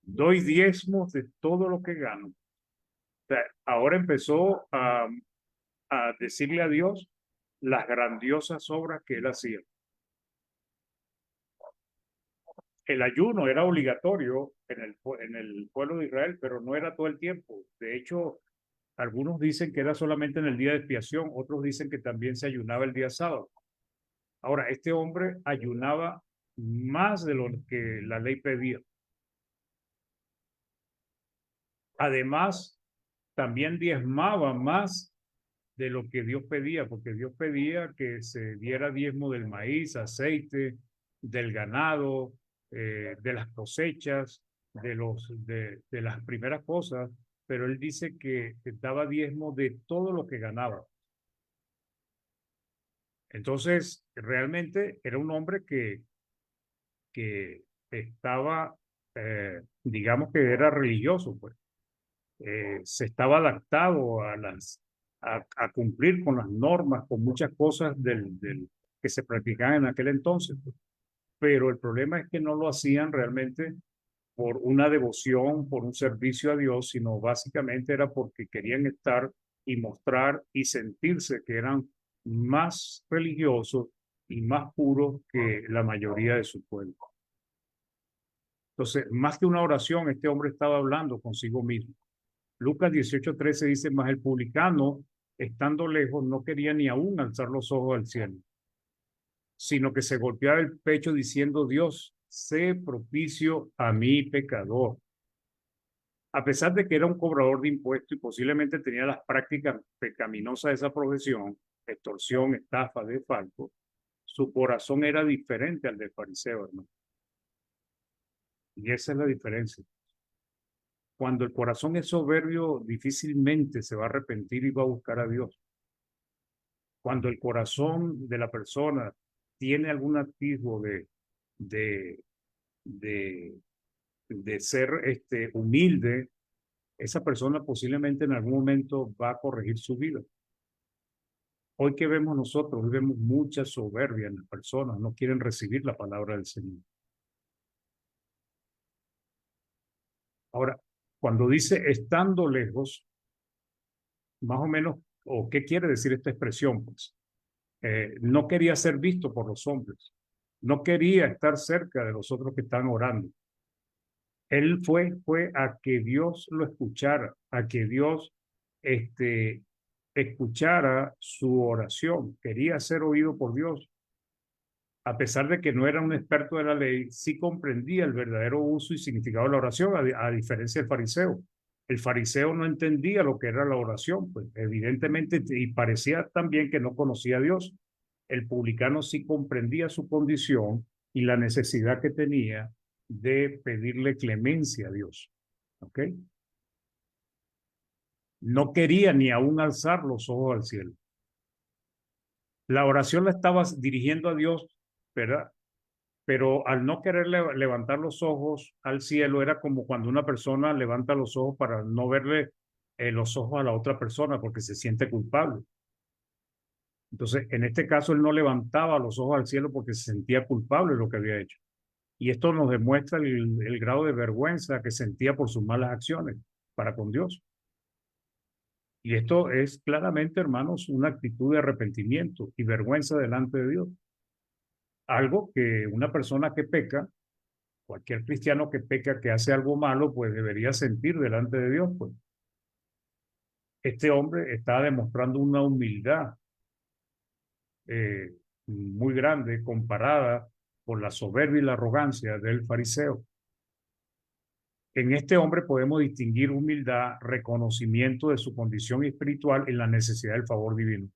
doy diezmos de todo lo que gano. O sea, ahora empezó a decirle a Dios las grandiosas obras que él hacía. El ayuno era obligatorio en el pueblo de Israel, pero no era todo el tiempo. De hecho, algunos dicen que era solamente en el día de expiación, otros dicen que también se ayunaba el día sábado. Ahora, este hombre ayunaba más de lo que la ley pedía. Además, también diezmaba más de lo que Dios pedía, porque Dios pedía que se diera diezmo del maíz, aceite, del ganado, de las cosechas, de las primeras cosas, pero él dice que daba diezmo de todo lo que ganaba. Entonces, realmente era un hombre que estaba, digamos que era religioso, pues. Se estaba adaptado a cumplir con las normas, con muchas cosas que se practicaban en aquel entonces, pues. Pero el problema es que no lo hacían realmente por una devoción, por un servicio a Dios, sino básicamente era porque querían estar y mostrar y sentirse que eran más religiosos y más puros que la mayoría de su pueblo. Entonces, más que una oración, este hombre estaba hablando consigo mismo. Lucas 18:13 dice, mas el publicano, estando lejos, no quería ni aún alzar los ojos al cielo, sino que se golpeaba el pecho diciendo, Dios, sé propicio a mi pecador. A pesar de que era un cobrador de impuestos y posiblemente tenía las prácticas pecaminosas de esa profesión, extorsión, estafa, desfalco, su corazón era diferente al del fariseo, hermano. Y esa es la diferencia. Cuando el corazón es soberbio, difícilmente se va a arrepentir y va a buscar a Dios. Cuando el corazón de la persona tiene algún atisbo de, de, de ser humilde, esa persona posiblemente en algún momento va a corregir su vida. Hoy que vemos nosotros, hoy vemos mucha soberbia en las personas, no quieren recibir la palabra del Señor. Ahora, cuando dice estando lejos, más o menos, o qué quiere decir esta expresión, pues, no quería ser visto por los hombres, no quería estar cerca de los otros que están orando. Él fue a que Dios lo escuchara, a que Dios escuchara su oración. Quería ser oído por Dios. A pesar de que no era un experto de la ley, sí comprendía el verdadero uso y significado de la oración, a diferencia del fariseo. El fariseo no entendía lo que era la oración, pues evidentemente, y parecía también que no conocía a Dios. El publicano sí comprendía su condición y la necesidad que tenía de pedirle clemencia a Dios. ¿Ok? No quería ni aún alzar los ojos al cielo. La oración la estaba dirigiendo a Dios, ¿verdad? Pero al no querer levantar los ojos al cielo, era como cuando una persona levanta los ojos para no verle los ojos a la otra persona porque se siente culpable. Entonces, en este caso, él no levantaba los ojos al cielo porque se sentía culpable de lo que había hecho. Y esto nos demuestra el grado de vergüenza que sentía por sus malas acciones para con Dios. Y esto es claramente, hermanos, una actitud de arrepentimiento y vergüenza delante de Dios. Algo que una persona que peca, cualquier cristiano que peca, que hace algo malo, pues debería sentir delante de Dios. Pues este hombre estaba demostrando una humildad muy grande comparada con la soberbia y la arrogancia del fariseo. En este hombre podemos distinguir humildad, reconocimiento de su condición espiritual y la necesidad del favor divino.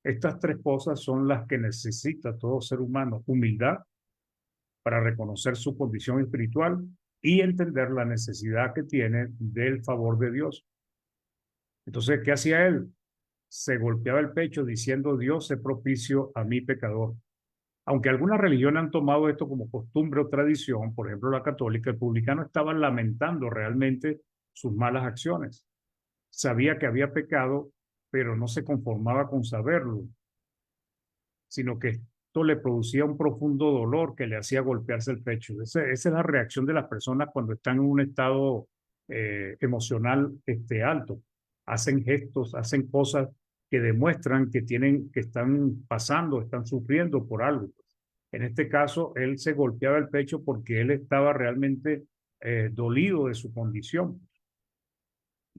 Estas tres cosas son las que necesita todo ser humano: humildad para reconocer su condición espiritual, y entender la necesidad que tiene del favor de Dios. Entonces, ¿qué hacía él? Se golpeaba el pecho diciendo, Dios, sé propicio a mi pecador. Aunque algunas religiones han tomado esto como costumbre o tradición, por ejemplo la católica, el publicano estaba lamentando realmente sus malas acciones. Sabía que había pecado, pero no se conformaba con saberlo, sino que esto le producía un profundo dolor que le hacía golpearse el pecho. Esa es la reacción de las personas cuando están en un estado emocional alto. Hacen gestos, hacen cosas que demuestran que que están pasando, están sufriendo por algo. En este caso, él se golpeaba el pecho porque él estaba realmente dolido de su condición.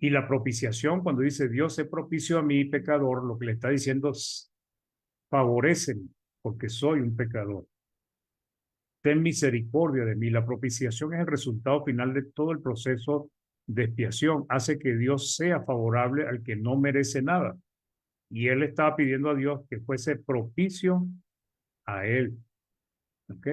Y la propiciación, cuando dice Dios se propició a mí, pecador, lo que le está diciendo es favoréceme, porque soy un pecador. Ten misericordia de mí. La propiciación es el resultado final de todo el proceso de expiación. Hace que Dios sea favorable al que no merece nada. Y él estaba pidiendo a Dios que fuese propicio a él. ¿Ok?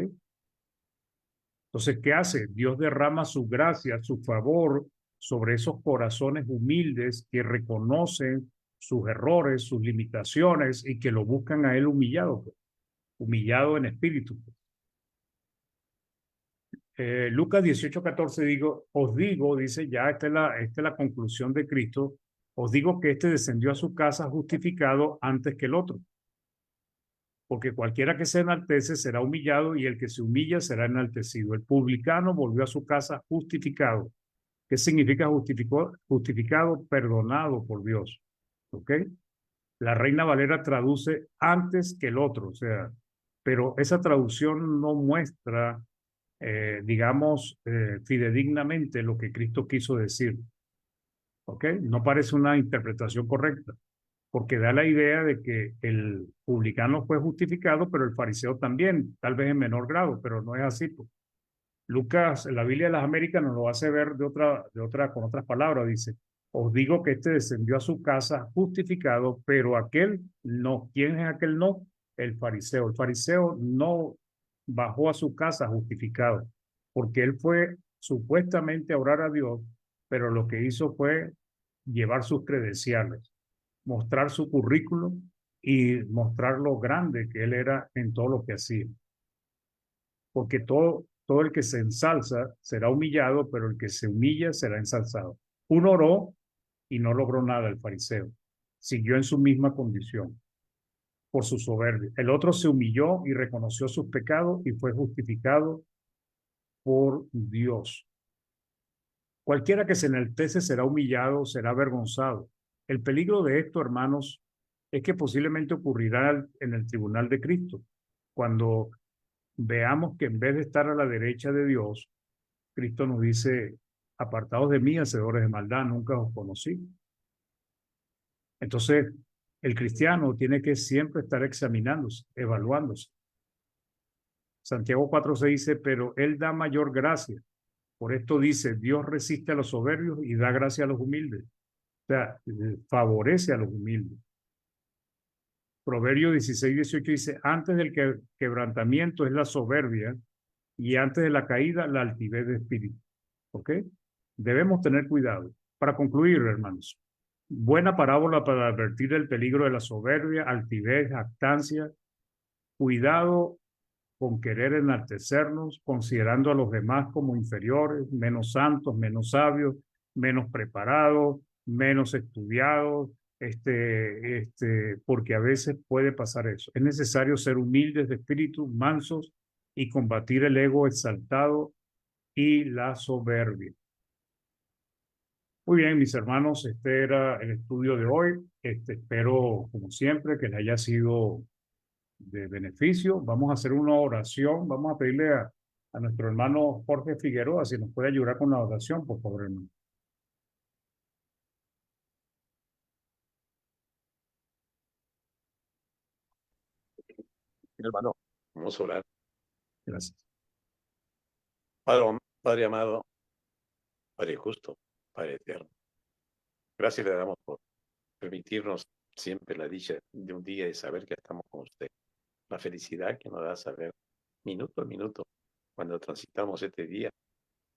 Entonces, ¿qué hace? Dios derrama su gracia, su favor sobre esos corazones humildes que reconocen sus errores, sus limitaciones y que lo buscan a él humillado, pues, humillado en espíritu. Lucas 18:14 os digo, dice ya, esta es la conclusión de Cristo, os digo que este descendió a su casa justificado antes que el otro, porque cualquiera que se enaltece será humillado y el que se humilla será enaltecido. El publicano volvió a su casa justificado. ¿Qué significa justificado? Perdonado por Dios. ¿Ok? La Reina Valera traduce antes que el otro, o sea, pero esa traducción no muestra, digamos, fidedignamente lo que Cristo quiso decir. ¿Ok? No parece una interpretación correcta, porque da la idea de que el publicano fue justificado, pero el fariseo también, tal vez en menor grado, pero no es así, pues. Lucas, la Biblia de las Américas nos lo hace ver con otras palabras. Dice, os digo que este descendió a su casa justificado, pero aquel no. ¿Quién es aquel no? El fariseo. El fariseo no bajó a su casa justificado, porque él fue supuestamente a orar a Dios, pero lo que hizo fue llevar sus credenciales, mostrar su currículum y mostrar lo grande que él era en todo lo que hacía, porque todo el que se ensalza será humillado, pero el que se humilla será ensalzado. Uno oró y no logró nada el fariseo, siguió en su misma condición por su soberbia. El otro se humilló y reconoció sus pecados y fue justificado por Dios. Cualquiera que se enaltece será humillado, será avergonzado. El peligro de esto, hermanos, es que posiblemente ocurrirá en el tribunal de Cristo, cuando veamos que en vez de estar a la derecha de Dios, Cristo nos dice, apartados de mí, hacedores de maldad, nunca os conocí. Entonces, el cristiano tiene que siempre estar examinándose, evaluándose. Santiago 4:6 dice, pero Él da mayor gracia. Por esto dice, Dios resiste a los soberbios y da gracia a los humildes. O sea, favorece a los humildes. Proverbio 16:18 dice, antes del quebrantamiento es la soberbia y antes de la caída la altivez de espíritu. ¿Ok? Debemos tener cuidado. Para concluir, hermanos, buena parábola para advertir el peligro de la soberbia, altivez, jactancia, cuidado con querer enaltecernos, considerando a los demás como inferiores, menos santos, menos sabios, menos preparados, menos estudiados, porque a veces puede pasar eso. Es necesario ser humildes de espíritu, mansos y combatir el ego exaltado y la soberbia. Muy bien, mis hermanos, este era el estudio de hoy. Espero, como siempre, que les haya sido de beneficio. Vamos a hacer una oración. Vamos a pedirle a nuestro hermano Jorge Figueroa si nos puede ayudar con la oración, por favor, hermano. Hermano, vamos a orar. Gracias. Padre amado, Padre justo, Padre eterno. Gracias le damos por permitirnos siempre la dicha de un día y saber que estamos con usted. La felicidad que nos da saber minuto a minuto cuando transitamos este día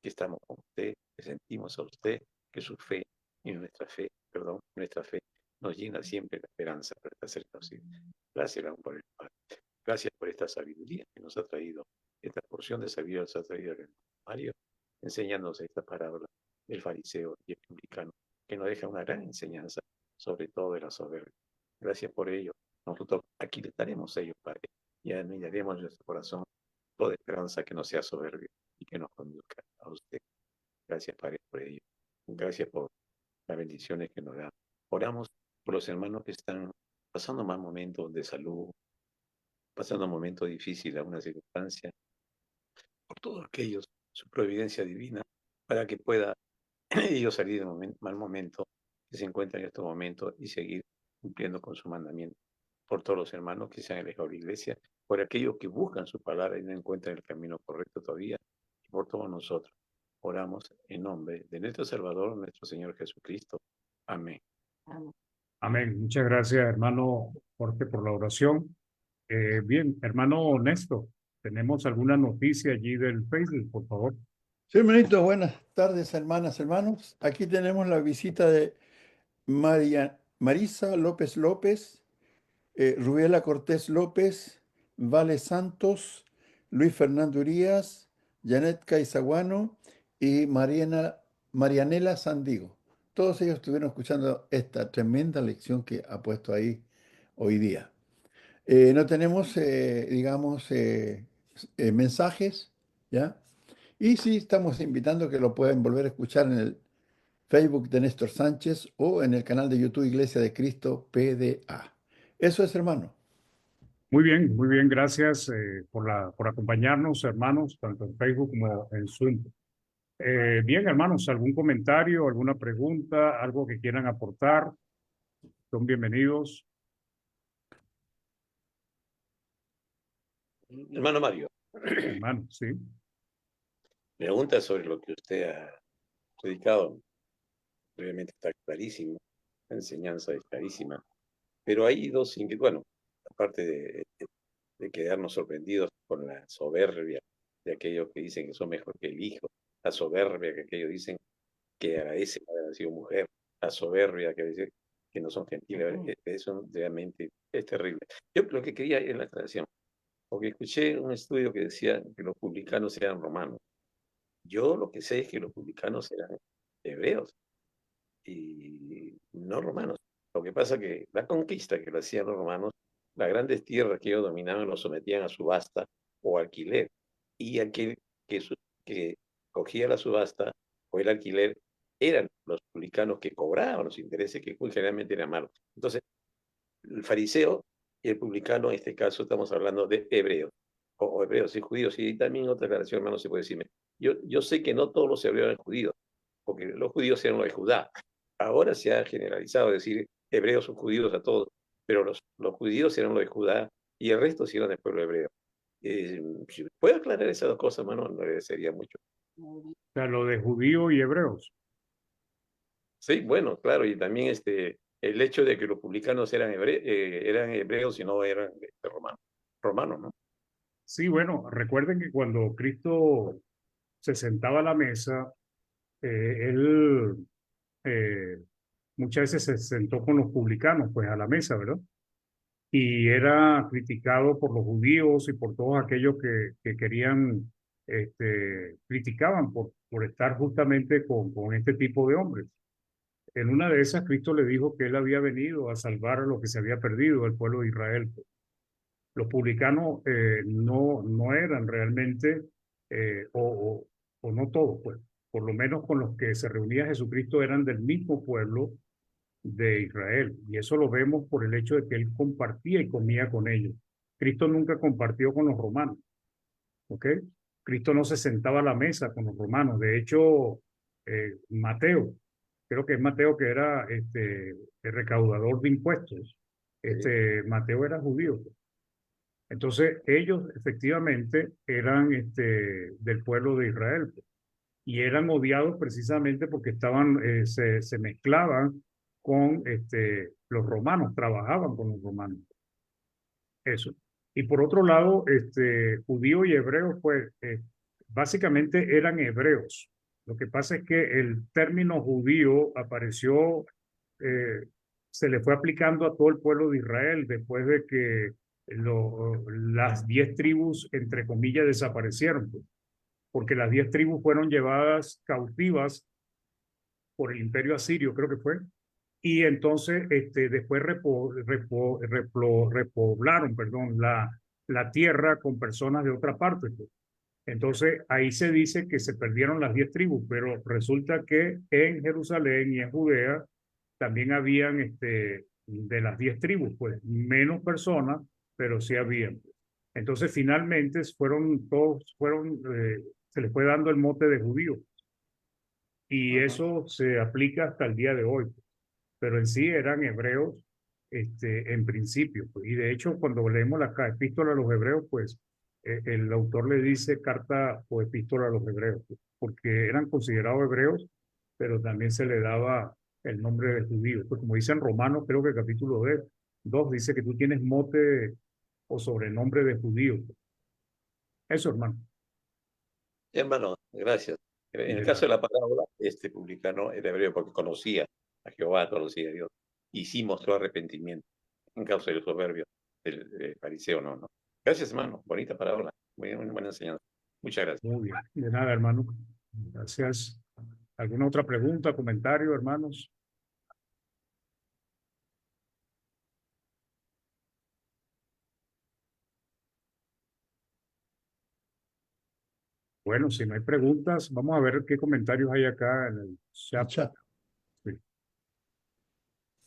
que estamos con usted, que sentimos a usted, que su fe y nuestra fe nos llena siempre la esperanza para estar cerca de usted. Gracias, por el Padre. Gracias por esta sabiduría que nos ha traído, esta porción de sabiduría nos ha traído el Mario, enseñándonos esta parábola del fariseo y el publicano, que nos deja una gran enseñanza, sobre todo de la soberbia. Gracias por ello. Nosotros aquí le estaremos a ellos, Padre, y anidaremos en nuestro corazón toda esperanza que no sea soberbia y que nos conduzca a usted. Gracias, Padre, por ello. Gracias por las bendiciones que nos da. Oramos por los hermanos que están pasando mal momentos de salud, pasando un momento difícil, alguna circunstancia, por todos aquellos, su providencia divina, para que pueda ellos salir del mal momento que se encuentran en estos momentos y seguir cumpliendo con su mandamiento. Por todos los hermanos que se han alejado de la iglesia, por aquellos que buscan su palabra y no encuentran el camino correcto todavía, y por todos nosotros. Oramos en nombre de nuestro Salvador, nuestro Señor Jesucristo. Amén. Amén. Muchas gracias, hermano Jorge, por la oración. Bien, hermano Néstor, ¿tenemos alguna noticia allí del Facebook, por favor? Sí, hermanito, buenas tardes, hermanas, hermanos. Aquí tenemos la visita de Marisa López López, Rubiela Cortés López, Vale Santos, Luis Fernando Urías, Janet Caizaguano y Marianela Sandigo. Todos ellos estuvieron escuchando esta tremenda lección que ha puesto ahí hoy día. No tenemos, digamos, mensajes, ¿ya? Y sí, estamos invitando que lo pueden volver a escuchar en el Facebook de Néstor Sánchez o en el canal de YouTube Iglesia de Cristo PDA. Eso es, hermano. Muy bien, gracias por acompañarnos, hermanos, tanto en Facebook como en Zoom. Bien, hermanos, ¿algún comentario, alguna pregunta, algo que quieran aportar? Son bienvenidos. Hermano Mario, Hermanos, sí. pregunta sobre lo que usted ha predicado. Realmente está clarísimo, la enseñanza es clarísima. Pero hay dos, bueno, aparte de quedarnos sorprendidos con la soberbia de aquellos que dicen que son mejor que el hijo, la soberbia que aquellos dicen que agradecen haber sido mujer, la soberbia que dicen que no son gentiles, eso realmente es terrible. Yo lo que quería es la aclaración, porque escuché un estudio que decía que los publicanos eran romanos. Yo lo que sé es que los publicanos eran hebreos y no romanos. Lo que pasa que la conquista que lo hacían los romanos, las grandes tierras que ellos dominaban los sometían a subasta o alquiler. Y aquel que cogía la subasta o el alquiler eran los publicanos que cobraban los intereses, que muy generalmente eran malos. Entonces, el fariseo y el publicano, en este caso estamos hablando de hebreos, o hebreos y judíos. Y también otra aclaración, hermano, se puede decirme. Yo sé que no todos los hebreos eran judíos, porque los judíos eran los de Judá. Ahora se ha generalizado decir hebreos son judíos a todos, pero los judíos eran los de Judá y el resto sí eran del pueblo hebreo. Si puede aclarar esas dos cosas, hermano, no le sería mucho. O sea, lo de judío y hebreos. Sí, bueno, claro, y también el hecho de que los publicanos eran hebreos y no eran romanos, ¿no? Sí, bueno, recuerden que cuando Cristo se sentaba a la mesa, él muchas veces se sentó con los publicanos, pues a la mesa, ¿verdad? Y era criticado por los judíos y por todos aquellos que querían, criticaban por estar justamente con este tipo de hombres. En una de esas, Cristo le dijo que él había venido a salvar a lo que se había perdido, el pueblo de Israel. Los publicanos no eran realmente, o no todos, pues, por lo menos con los que se reunía Jesucristo eran del mismo pueblo de Israel. Y eso lo vemos por el hecho de que él compartía y comía con ellos. Cristo nunca compartió con los romanos, ¿ok? Cristo no se sentaba a la mesa con los romanos. De hecho, Mateo, creo que es Mateo que era el recaudador de impuestos. Mateo era judío. Entonces, ellos efectivamente eran del pueblo de Israel y eran odiados precisamente porque se mezclaban con los romanos, trabajaban con los romanos. Eso. Y por otro lado, judío y hebreo, pues básicamente eran hebreos. Lo que pasa es que el término judío apareció, se le fue aplicando a todo el pueblo de Israel después de que las 10 tribus, entre comillas, desaparecieron, pues, porque las 10 tribus fueron llevadas cautivas por el imperio asirio, creo que fue, y entonces después repoblaron, perdón, la tierra con personas de otra parte, pues. Entonces ahí se dice que se perdieron las 10 tribus, pero resulta que en Jerusalén y en Judea también habían de las 10 tribus, pues menos personas, pero sí habían. Entonces finalmente se les fue dando el mote de judío y Ajá. eso se aplica hasta el día de hoy, pero en sí eran hebreos en principio, pues. Y de hecho cuando leemos la epístola a los hebreos, pues el autor le dice carta o epístola a los hebreos, pues, porque eran considerados hebreos, pero también se le daba el nombre de judío. Pues como dice en Romanos, creo que el capítulo 2 dice que tú tienes mote o sobrenombre de judío, pues. Eso, hermano. Hermano, gracias. En el caso de la parábola, este publicano era hebreo porque conocía a Jehová, conocía a Dios, y sí mostró arrepentimiento en causa del soberbio del fariseo, no. Gracias, hermano. Bonita parábola. Muy buena enseñanza. Muchas gracias. Muy bien. De nada, hermano. Gracias. ¿Alguna otra pregunta, comentario, hermanos? Bueno, si no hay preguntas, vamos a ver qué comentarios hay acá en el El chat. chat. Sí.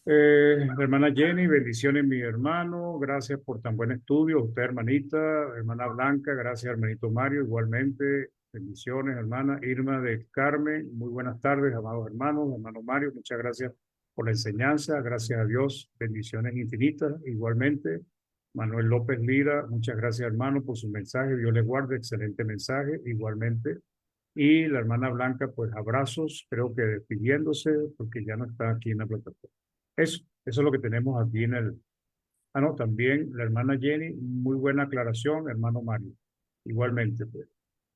Hermana Jenny, bendiciones, mi hermano. Gracias por tan buen estudio. Usted, hermanita, hermana Blanca, gracias, hermanito Mario. Igualmente, bendiciones, hermana Irma de Carmen. Muy buenas tardes, amados hermanos, hermano Mario. Muchas gracias por la enseñanza. Gracias a Dios. Bendiciones infinitas. Igualmente, Manuel López Lira, muchas gracias, hermano, por su mensaje. Dios le guarde. Excelente mensaje. Igualmente. Y la hermana Blanca, pues abrazos, creo que despidiéndose, porque ya no está aquí en la plataforma. Eso es lo que tenemos aquí en el... Ah, no, también la hermana Jenny, muy buena aclaración, hermano Mario. Igualmente, pues,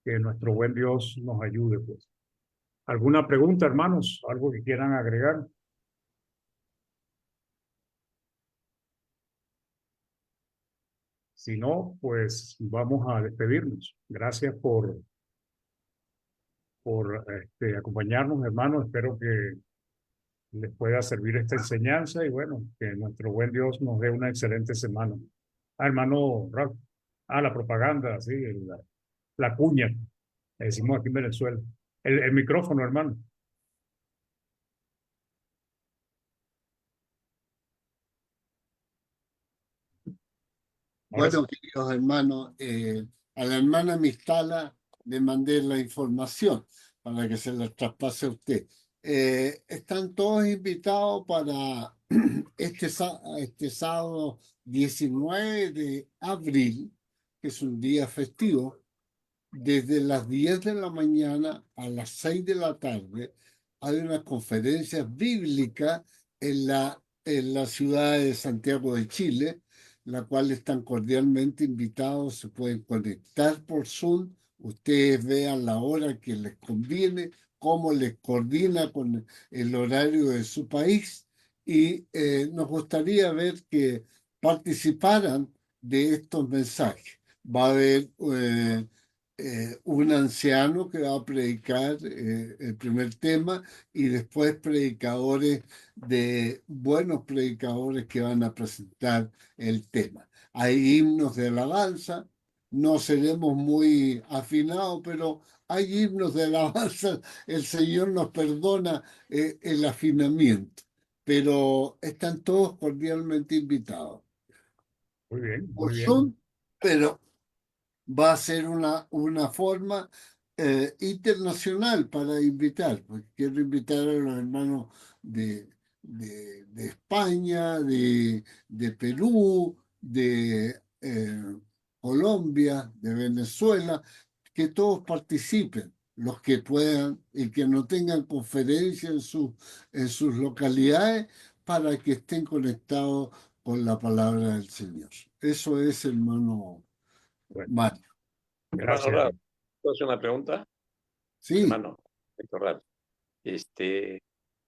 que nuestro buen Dios nos ayude, pues. ¿Alguna pregunta, hermanos? ¿Algo que quieran agregar? Si no, pues vamos a despedirnos. Gracias por acompañarnos, hermanos. Espero que les pueda servir esta enseñanza y bueno, que nuestro buen Dios nos dé una excelente semana. Ah, hermano Ralph. Ah, la propaganda, sí, la cuña, le decimos aquí en Venezuela. El micrófono, hermano. Ahora sí. Bueno, queridos hermanos, a la hermana Mistala le mandé la información para que se la traspase a usted. Están todos invitados para este sábado 19 de abril, que es un día festivo, desde las 10 de la mañana a las 6 de la tarde. Hay una conferencia bíblica en la ciudad de Santiago de Chile, la cual están cordialmente invitados, se pueden conectar por Zoom, ustedes vean la hora que les conviene, cómo les coordina con el horario de su país y nos gustaría ver que participaran de estos mensajes. Va a haber un anciano que va a predicar el primer tema y después predicadores buenos predicadores que van a presentar el tema. Hay himnos de alabanza, no seremos muy afinados, pero hay himnos de alabanza, el Señor nos perdona el afinamiento, pero están todos cordialmente invitados. Muy bien, Por muy bien. Zoom, pero va a ser una forma internacional para invitar, porque quiero invitar a los hermanos de España, de Perú, de Colombia, de Venezuela, que todos participen, los que puedan y que no tengan conferencia en sus localidades, para que estén conectados con la palabra del Señor. Eso es, hermano Bueno, Mario. Hermano gracias, Ralph, hermano. ¿Puedo hacer una pregunta? Sí, Hermano Héctor Ral.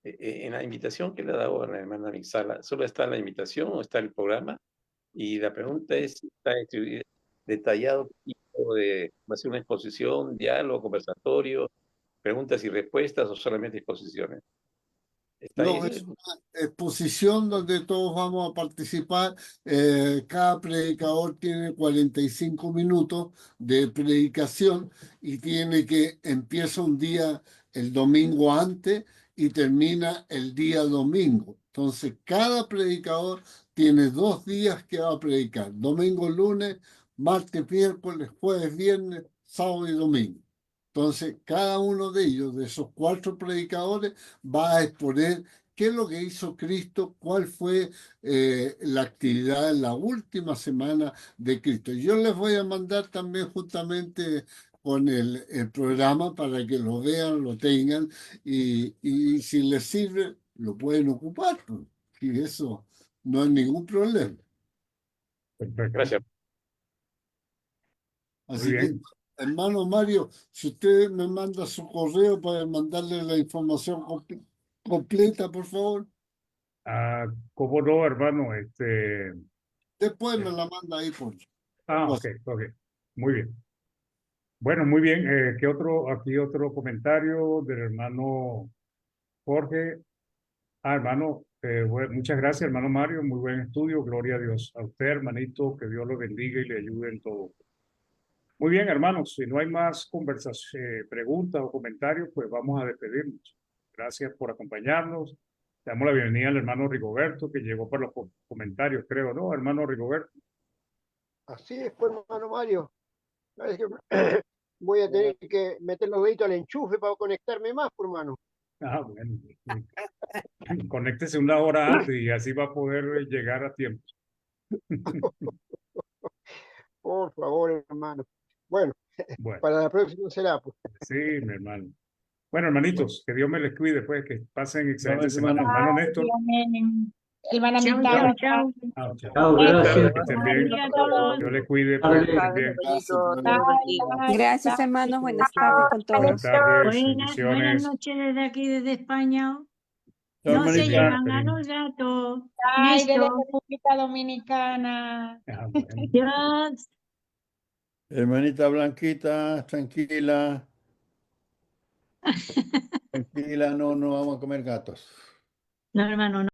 En la invitación que le ha dado a la hermana Mixala, ¿solo está la invitación o está el programa? Y la pregunta es si está detallado qué tipo de, va a ser una exposición, diálogo, conversatorio, preguntas y respuestas o solamente exposiciones. ¿Está ahí? no, es una exposición donde todos vamos a participar. Cada predicador tiene 45 minutos de predicación y empieza un día el domingo antes y termina el día domingo. Entonces, cada predicador tiene 2 días que va a predicar: domingo, lunes, martes, miércoles, jueves, viernes, sábado y domingo. Entonces, cada uno de ellos, de esos 4 predicadores, va a exponer qué es lo que hizo Cristo, cuál fue la actividad en la última semana de Cristo. Yo les voy a mandar también justamente con el programa para que lo vean, lo tengan y si les sirve, lo pueden ocupar, pues. Y eso no es ningún problema. Perfecto. Gracias. Muy Así que, bien. hermano Mario, si usted me manda su correo para mandarle la información completa, por favor. ¿Cómo no, hermano? Después me la manda ahí por Ok, WhatsApp. ok. Muy bien. Bueno, muy bien. Aquí otro comentario del hermano Jorge. Hermano, muchas gracias, hermano Mario. Muy buen estudio. Gloria a Dios. A usted, hermanito, que Dios lo bendiga y le ayude en todo. Muy bien, hermanos. Si no hay más preguntas o comentarios, pues vamos a despedirnos. Gracias por acompañarnos. Le damos la bienvenida al hermano Rigoberto, que llegó por los comentarios, creo, ¿no? Hermano Rigoberto. Así es, pues, hermano Mario. Sabes que voy a tener que meter los deditos al enchufe para conectarme más, por hermano. Bueno. Conéctese una hora antes y así va a poder llegar a tiempo. Por favor, hermano. Bueno, Bueno, para la próxima será, pues. sí, mi hermano. Bueno, hermanitos, que Dios me les cuide, pues, que pasen excelente Igualmente, semana. hermano. Hermano Néstor. Amén. Hermana Chau, Mita, chau, chau. Chao. Chao, Buenas tardes, gracias. que estén Buen bien. día a todos. Dios les cuide, pues, que Tarde. estén bien. Gracias, bye, hermano. bye, Gracias, bye. hermanos. Buenas tardes con Buenas todos. tardes, Buenas bendiciones. noches desde aquí, desde España. Chao, No se hermanita. llevan a los gatos. Ay, de la Néstor. República Dominicana. Bueno. Dios. Hermanita Blanquita, tranquila. Tranquila, no vamos a comer gatos. No, hermano, no.